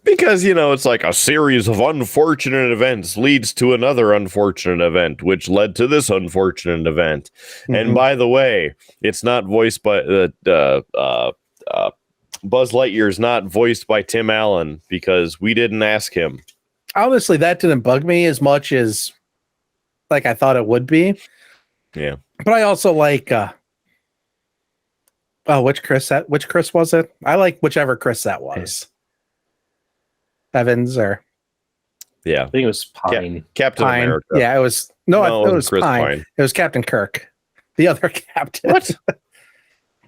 Because, it's like a series of unfortunate events leads to another unfortunate event, which led to this unfortunate event. Mm-hmm. And by the way, it's not voiced by Buzz Lightyear is not voiced by Tim Allen because we didn't ask him. Honestly, that didn't bug me as much as like I thought it would be. Yeah. But I also like which Chris was it? I like whichever Chris that was. Evans or yeah. I think it was Pine. Captain Pine. America. Yeah, it was it was Chris Pine. It was Captain Kirk. The other captain. What?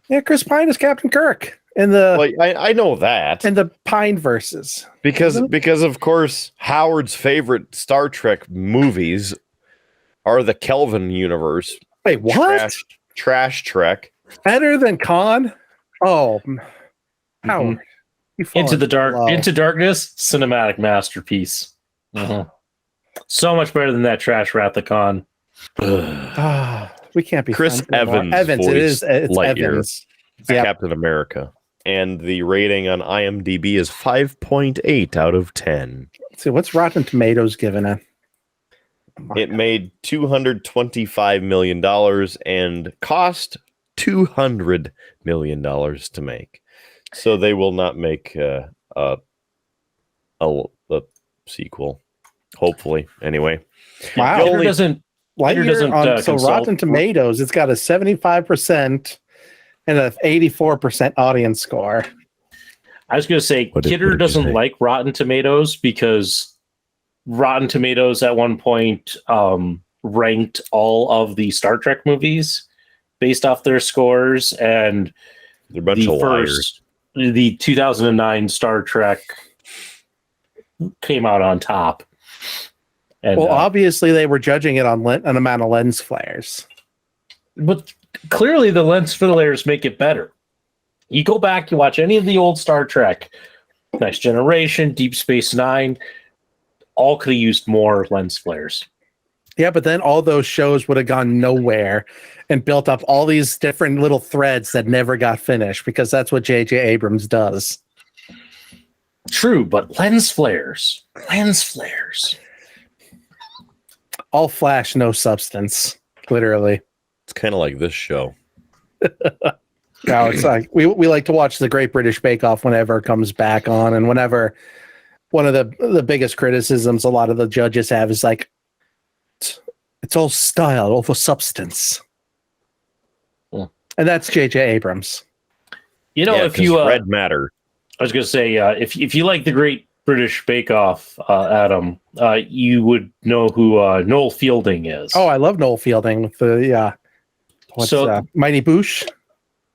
Yeah, Chris Pine is Captain Kirk. In the I know that in the Pine verses because of course Howard's favorite Star Trek movies are the Kelvin universe. Wait, what? Trash Trek better than Khan? Oh, Howard, Into Darkness, cinematic masterpiece. So much better than that trash Wrath of Khan. We can't be Chris Evans. Evans, it's Lightyear, Evans. Captain America. And the rating on IMDb is 5.8 out of 10. Let's see, what's Rotten Tomatoes giving it? It made $225 million and cost $200 million to make. So they will not make a sequel, hopefully. Anyway, wow. Lightyear Rotten Tomatoes, it's got a 75% and an 84% audience score. I was going to say, Kidder doesn't like Rotten Tomatoes because Rotten Tomatoes at one point ranked all of the Star Trek movies based off their scores, and they're a bunch of liars. The 2009 Star Trek came out on top. And, obviously they were judging it on an amount of lens flares. But clearly the lens flares make it better. You go back, you watch any of the old Star Trek, Next Generation, Deep Space Nine, all could have used more lens flares. Yeah, but then all those shows would have gone nowhere and built up all these different little threads that never got finished because that's what J.J. Abrams does. True, but lens flares. All flash, no substance. Literally. It's kind of like this show. No, it's like we like to watch the Great British Bake Off whenever it comes back on, and whenever one of the biggest criticisms a lot of the judges have is like it's all style over substance. Yeah. And that's J.J. Abrams. If you red matter. I was going to say if you like the Great British Bake Off, Adam, you would know who Noel Fielding is. Oh, I love Noel Fielding with the Mighty Boosh.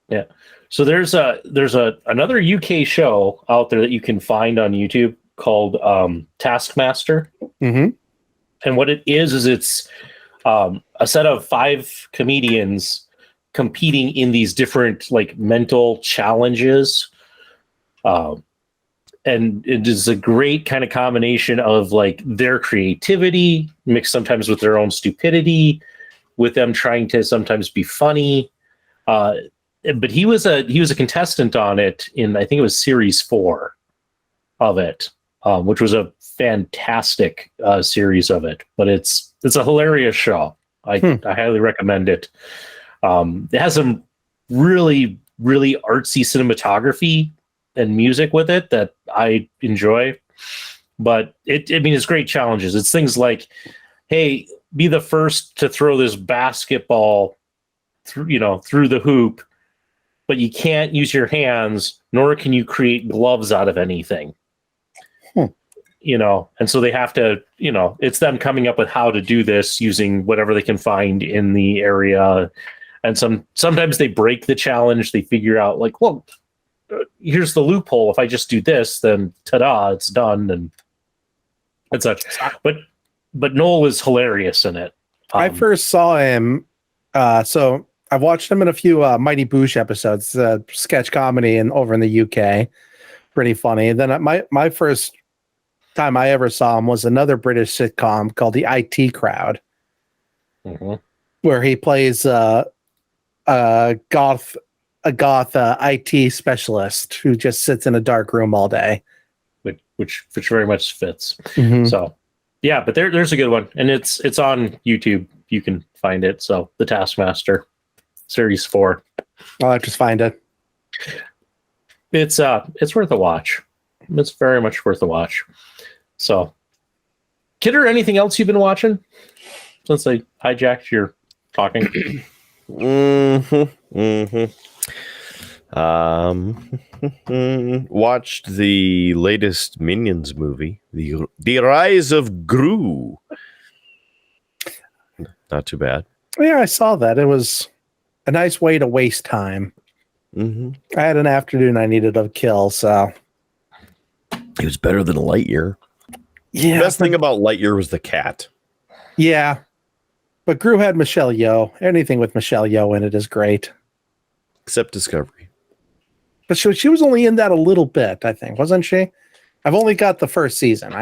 Yeah. So there's another UK show out there that you can find on YouTube called Taskmaster. Mm-hmm. And what it is it's a set of 5 comedians competing in these different like mental challenges. And it is a great kind of combination of like their creativity mixed sometimes with their own stupidity, with them trying to sometimes be funny. But he was a contestant on it in, I think it was series 4 of it, which was a fantastic series of it. But it's a hilarious show. I highly recommend it. It has some really, really artsy cinematography and music with it that I enjoy. But it's great challenges. It's things like, hey, be the first to throw this basketball through the hoop, but you can't use your hands, nor can you create gloves out of anything. And so they have to, it's them coming up with how to do this using whatever they can find in the area. And sometimes they break the challenge. They figure out like, well, here's the loophole. If I just do this, then ta-da, it's done and such. But Noel is hilarious in it. I first saw him. So I've watched him in a few Mighty Boosh episodes, sketch comedy, and over in the UK, pretty funny. And then my first time I ever saw him was another British sitcom called The IT Crowd, where he plays a goth IT specialist who just sits in a dark room all day. With which very much fits. Mhm. So, yeah, but there's a good one, and it's on YouTube. You can find it. So, The Taskmaster, Series 4. I'll just find it. It's worth a watch. It's very much worth a watch. So, Kidder, anything else you've been watching since I hijacked your talking? Watched the latest Minions movie, the Rise of Gru. Not too bad. Yeah, I saw that. It was a nice way to waste time. Mm-hmm. I had an afternoon I needed to kill, so It was better than Lightyear. yeah. The best thing about Lightyear was the cat. Yeah, but Gru had Michelle Yeoh. Anything with Michelle Yeoh in it is great. Except Discovery. But she was only in that a little bit, I think, wasn't she? I've only got the first season.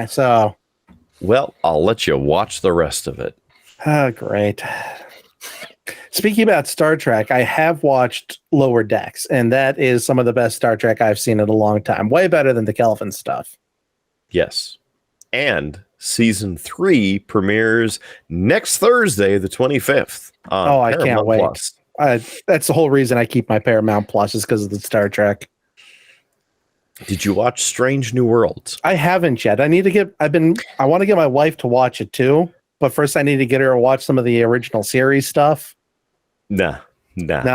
Well, I'll let you watch the rest of it. Oh, great. Speaking about Star Trek, I have watched Lower Decks, and that is some of the best Star Trek I've seen in a long time. Way better than the Kelvin stuff. Yes. And season 3 premieres next Thursday, the 25th. Oh, I can't Paramount wait. Plus. That's the whole reason I keep my Paramount Plus is because of the Star Trek. Did you watch Strange New Worlds? I haven't yet. I want to get my wife to watch it too, but first I need to get her to watch some of the original series stuff. Nah.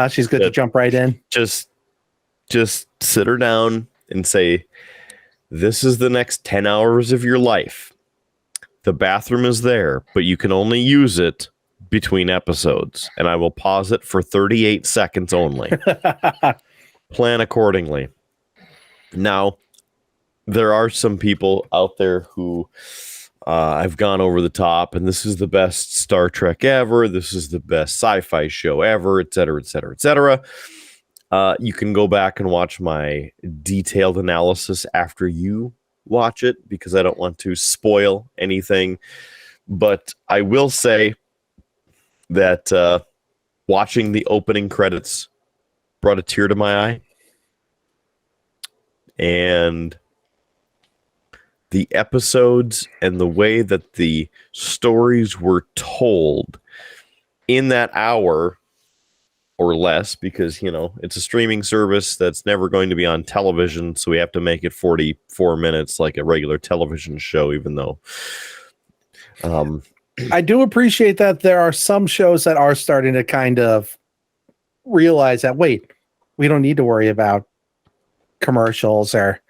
She's good to jump right in. Just sit her down and say, this is the next 10 hours of your life. The bathroom is there, but you can only use it between episodes, and I will pause it for 38 seconds only. Plan accordingly. Now, there are some people out there who I've gone over the top, and this is the best Star Trek ever. This is the best sci-fi show ever, et cetera, et cetera, et cetera. You can go back and watch my detailed analysis after you watch it, because I don't want to spoil anything. But I will say that watching the opening credits brought a tear to my eye. And the episodes and the way that the stories were told in that hour or less, because, it's a streaming service that's never going to be on television, so we have to make it 44 minutes like a regular television show, even though... I do appreciate that there are some shows that are starting to kind of realize that, wait, we don't need to worry about commercials or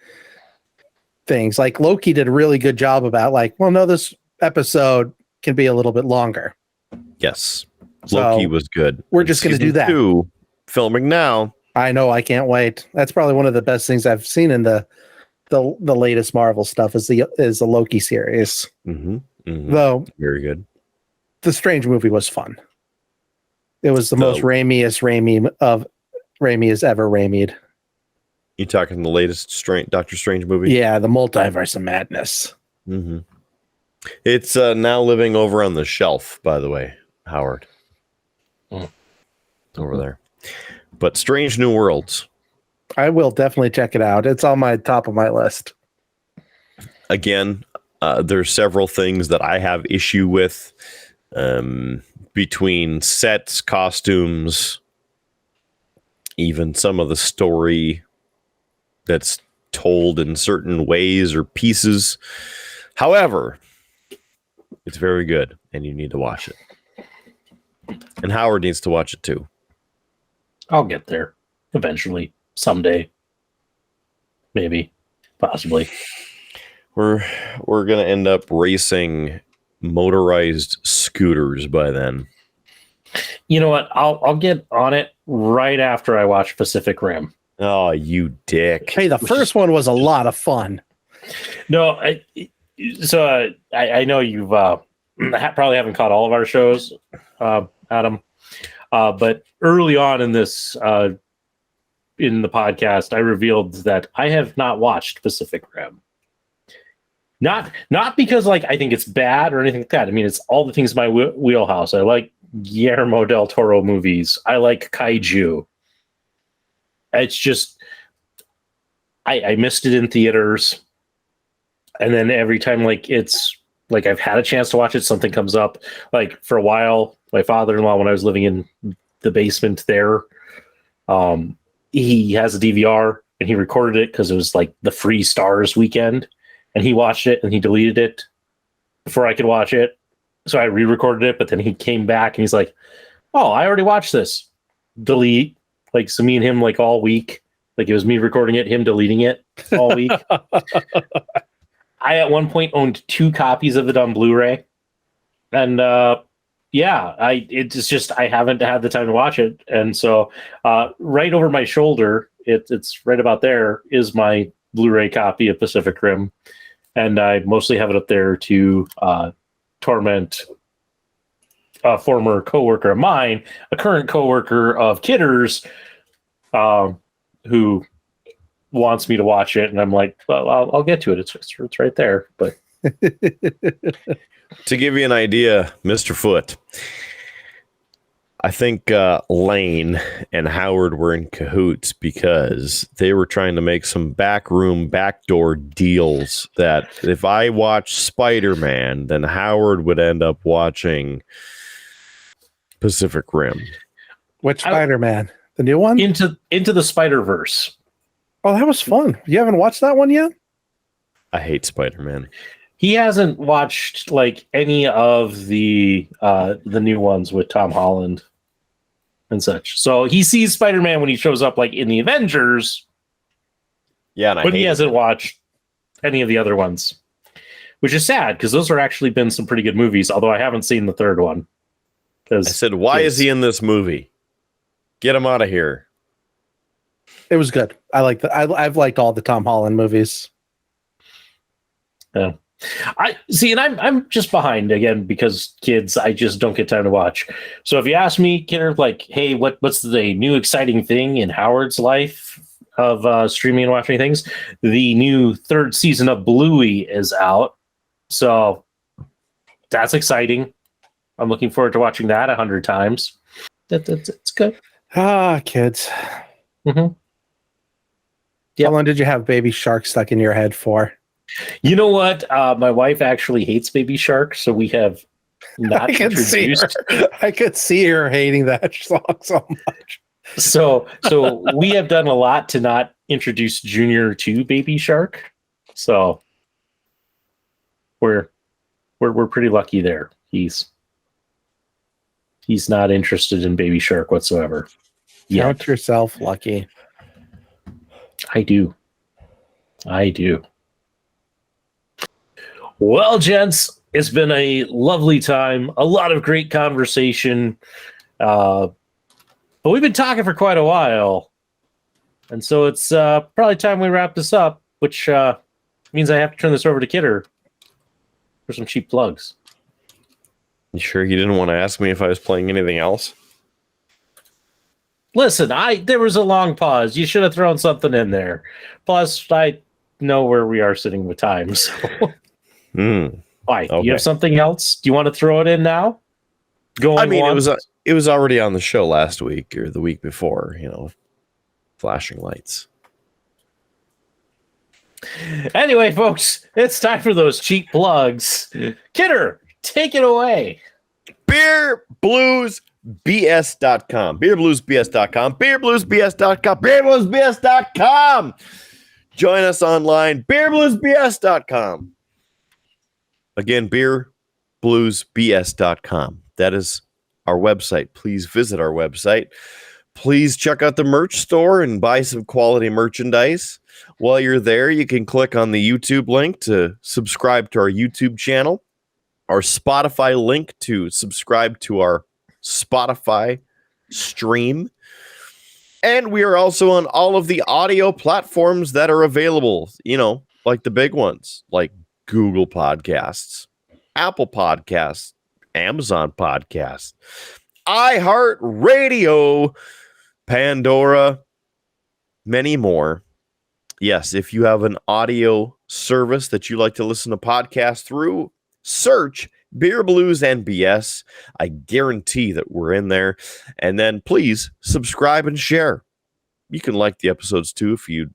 things. Like Loki did a really good job about this episode can be a little bit longer. Yes. So Loki was good. We're just going to do that. 2, filming now. I know. I can't wait. That's probably one of the best things I've seen in the latest Marvel stuff is the Loki series. Mm-hmm. Mm-hmm. Though very good. The Strange movie was fun. It was the most Raimi-est Raimi of Raimi has ever Raimi'd. You talking the latest Doctor Strange movie? Yeah, the Multiverse of Madness. Mm-hmm. It's now living over on the shelf, by the way, Howard. Over there. But Strange New Worlds. I will definitely check it out. It's on my top of my list. Again, there's several things that I have issue with between sets, costumes, even some of the story that's told in certain ways or pieces. However, it's very good, and you need to watch it. And Howard needs to watch it too. I'll get there eventually, someday, maybe, possibly. We're gonna end up racing motorized scooters by then. You know what? I'll get on it right after I watch Pacific Rim. Oh, you dick! Hey, the first one was a lot of fun. No, I know you've probably haven't caught all of our shows, Adam. But early on in this in the podcast, I revealed that I have not watched Pacific Rim. Not because I think it's bad or anything like that. I mean, it's all the things in my wheelhouse. I like Guillermo del Toro movies. I like kaiju. It's just I missed it in theaters. And then every time like it's like I've had a chance to watch it, something comes up. Like for a while, my father-in-law, when I was living in the basement there, he has a DVR and he recorded it because it was like the free Stars weekend, and he watched it and he deleted it before I could watch it. So I re-recorded it, but then he came back and he's like, "Oh, I already watched this." Delete. Like, so me and him like all week, like it was me recording it, him deleting it all week. I at one point owned 2 copies of it on Blu-ray, and it's just I haven't had the time to watch it, and so right over my shoulder, it's right about there, is my Blu-ray copy of Pacific Rim, and I mostly have it up there to torment a former coworker of mine, a current coworker of Kidder's, who wants me to watch it, and I'm like, well, I'll get to it. It's right there. But to give you an idea, Mr. Foote, I think Lane and Howard were in cahoots because they were trying to make some backdoor deals that if I watched Spider-Man, then Howard would end up watching Pacific Rim. Which Spider-Man? The new one? Into the Spider-Verse. Oh, that was fun. You haven't watched that one yet? I hate Spider-Man. He hasn't watched like any of the new ones with Tom Holland and such. So he sees Spider-Man when he shows up like in the Avengers. Yeah, but he hasn't watched any of the other ones, which is sad because those are actually been some pretty good movies. Although I haven't seen the third one. I said, why is he in this movie? Get him out of here. It was good. I like I've liked all the Tom Holland movies. Yeah. I see, and I'm just behind again because kids, I just don't get time to watch. So if you ask me, Kidder, like, hey, what's the new exciting thing in Howard's life of streaming and watching things? The new 3rd season of Bluey is out, so that's exciting. I'm looking forward to watching that 100 times. It's good. Kids. Mm-hmm. How long did you have Baby Shark stuck in your head for? You know what? My wife actually hates Baby Shark, so we have not introduced. I could see her hating that song so much. So we have done a lot to not introduce Junior to Baby Shark. So we're pretty lucky there. He's not interested in Baby Shark whatsoever. Count yourself lucky. I do. Well, gents, it's been a lovely time. A lot of great conversation. But we've been talking for quite a while. And so it's probably time we wrap this up, which means I have to turn this over to Kidder for some cheap plugs. You sure you didn't want to ask me if I was playing anything else? Listen, there was a long pause. You should have thrown something in there. Plus, I know where we are sitting with time. So. Why? Okay. You have something else? Do you want to throw it in now? It was already on the show last week or the week before. Flashing lights. Anyway, folks, it's time for those cheap plugs. Kidder, take it away. BeerBluesBS.com. BeerBluesBS.com. BeerBluesBS.com. BeerBluesBS.com. Join us online. BeerBluesBS.com. Again, BeerBluesBS.com. That is our website. Please visit our website. Please check out the merch store and buy some quality merchandise. While you're there, you can click on the YouTube link to subscribe to our YouTube channel, our Spotify link to subscribe to our Spotify stream. And we are also on all of the audio platforms that are available, like the big ones, like Google Podcasts, Apple Podcasts, Amazon Podcasts, iHeartRadio, Pandora, many more. Yes, if you have an audio service that you like to listen to podcasts through, search Beer Blues and BS. I guarantee that we're in there. And then please subscribe and share. You can like the episodes too if you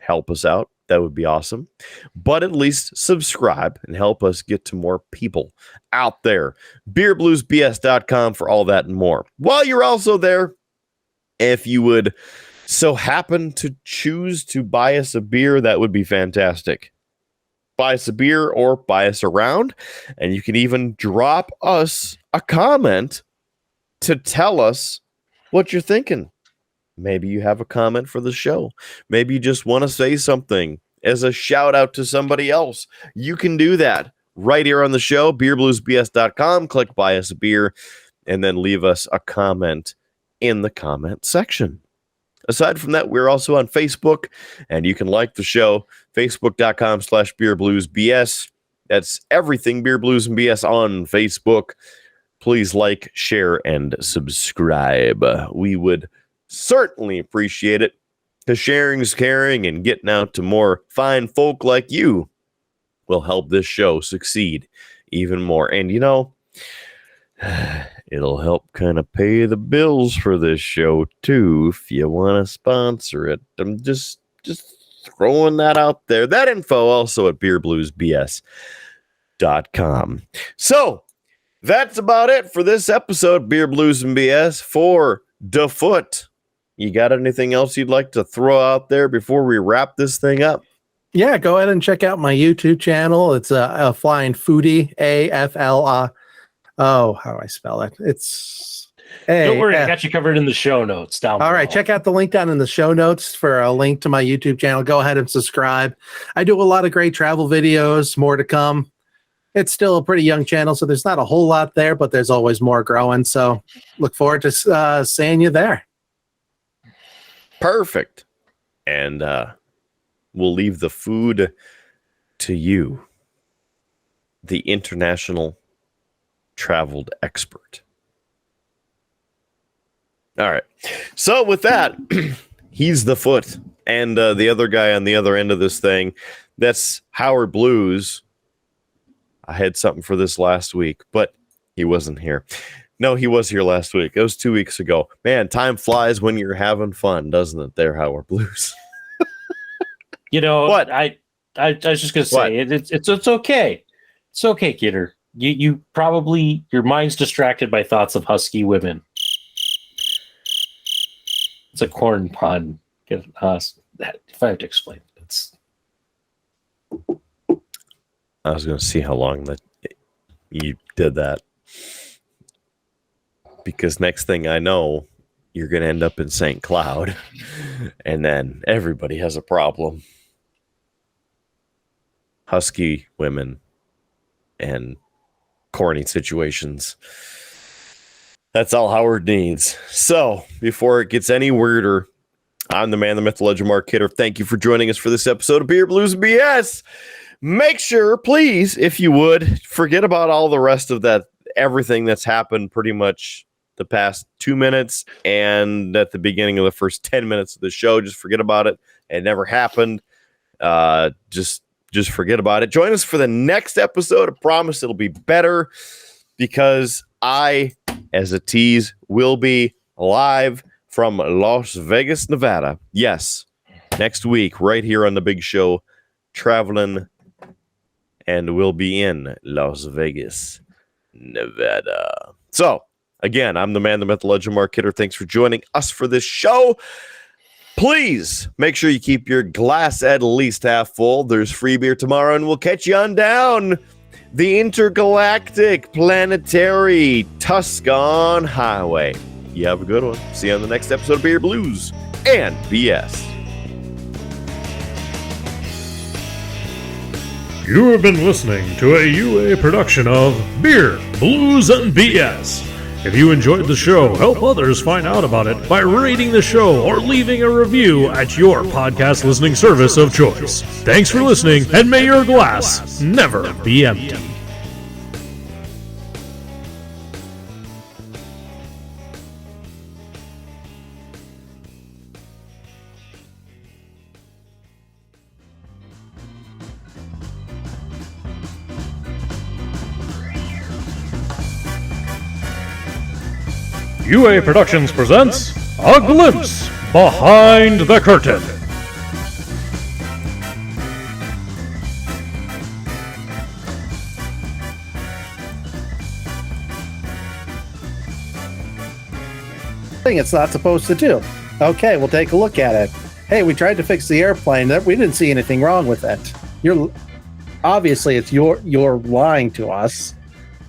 help us out. That would be awesome. But at least subscribe and help us get to more people out there. BeerBluesBS.com for all that and more. While you're also there, if you would so happen to choose to buy us a beer, that would be fantastic. Buy us a beer or buy us around, and you can even drop us a comment to tell us what you're thinking. Maybe you have a comment for the show. Maybe you just want to say something as a shout out to somebody else. You can do that right here on the show, beerbluesbs.com. Click buy us a beer and then leave us a comment in the comment section. Aside from that, we're also on Facebook, and you can like the show, facebook.com/beerbluesbs. That's everything Beer Blues and BS on Facebook. Please like, share, and subscribe. We would certainly appreciate it, because sharing is caring, and getting out to more fine folk like you will help this show succeed even more. And you know, it'll help kind of pay the bills for this show too if you want to sponsor it. I'm just throwing that out there. That info also at beerbluesbs.com. So that's about it for this episode, Beer Blues and BS for Foote. You got anything else you'd like to throw out there before we wrap this thing up? Yeah, go ahead and check out my YouTube channel. It's a Flyin Foodie, AFL. Oh, how do I spell it? It's Don't worry, I got you covered in the show notes down below. All right, check out the link down in the show notes for a link to my YouTube channel. Go ahead and subscribe. I do a lot of great travel videos, more to come. It's still a pretty young channel, so there's not a whole lot there, but there's always more growing. So look forward to seeing you there. Perfect. And we'll leave the food to you, the international traveled expert. All right. So with that, he's the Foote, and the other guy on the other end of this thing, that's Howard Blues. I had something for this last week, but he wasn't here. No, he was here last week. It was 2 weeks ago. Man, time flies when you're having fun, doesn't it? There, Howard Blues. You know what? I was just gonna say it's okay. It's okay, kidder. You probably, your mind's distracted by thoughts of husky women. It's a corn pun. If I have to explain, it's. I was going to see how long that you did that, because next thing I know, you're going to end up in St. Cloud, and then everybody has a problem. Husky women and corny situations. That's all Howard needs. So, before it gets any weirder, I'm the man, the myth, the legend, Mark Kidder. Thank you for joining us for this episode of Beer Blues BS. Make sure, please, if you would, forget about all the rest of that, everything that's happened pretty much the past 2 minutes and at the beginning of the first 10 minutes of the show. Just forget about it. It never happened. Just forget about it. Join us for the next episode. I promise it'll be better, because I, as a tease, will be live from Las Vegas, Nevada. Yes, next week, right here on the big show, traveling, and we'll be in Las Vegas, Nevada. So, again, I'm the man, the myth, the legend, Mark Kidder. Thanks for joining us for this show. Please make sure you keep your glass at least half full. There's free beer tomorrow, and we'll catch you on down the intergalactic planetary Tuscan Highway. You have a good one. See you on the next episode of Beer Blues and BS. You have been listening to a UA production of Beer, Blues, and BS. If you enjoyed the show, help others find out about it by rating the show or leaving a review at your podcast listening service of choice. Thanks for listening, and may your glass never be empty. UA Productions presents A Glimpse Behind the Curtain. thing it's not supposed to do. Okay, we'll take a look at it. Hey, we tried to fix the airplane. We didn't see anything wrong with it. Obviously it's you're lying to us.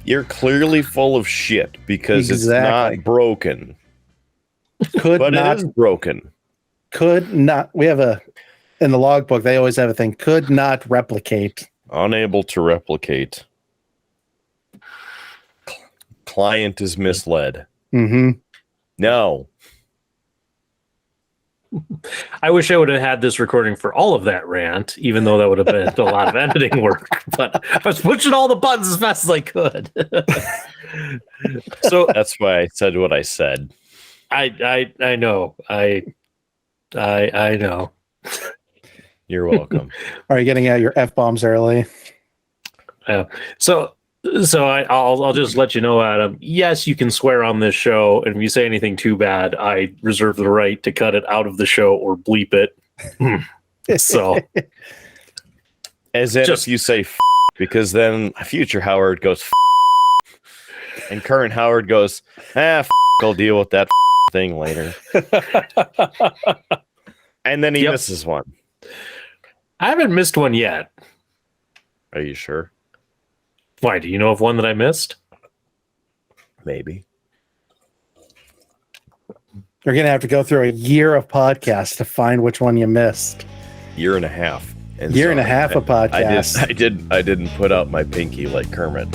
You're clearly full of shit because it's not broken. But it is broken. Could not. We have in the logbook, they always have a thing. Could not replicate. Unable to replicate. Client is misled. Mm-hmm. No. I wish I would have had this recording for all of that rant, even though that would have been a lot of editing work. But I was pushing all the buttons as fast as I could. So that's why I said what I said. I know. I know. You're welcome. Are you getting out your F-bombs early? So I'll just let you know, Adam. Yes, you can swear on this show, and if you say anything too bad, I reserve the right to cut it out of the show or bleep it. So, as if you say because then future Howard goes and current Howard goes, I'll deal with that thing later. And then he misses one. I haven't missed one yet. Are you sure? Why? Do you know of one that I missed? Maybe. You're going to have to go through a year of podcasts to find which one you missed. Year and a half. And year and a half of podcasts. I didn't put out my pinky like Kermit.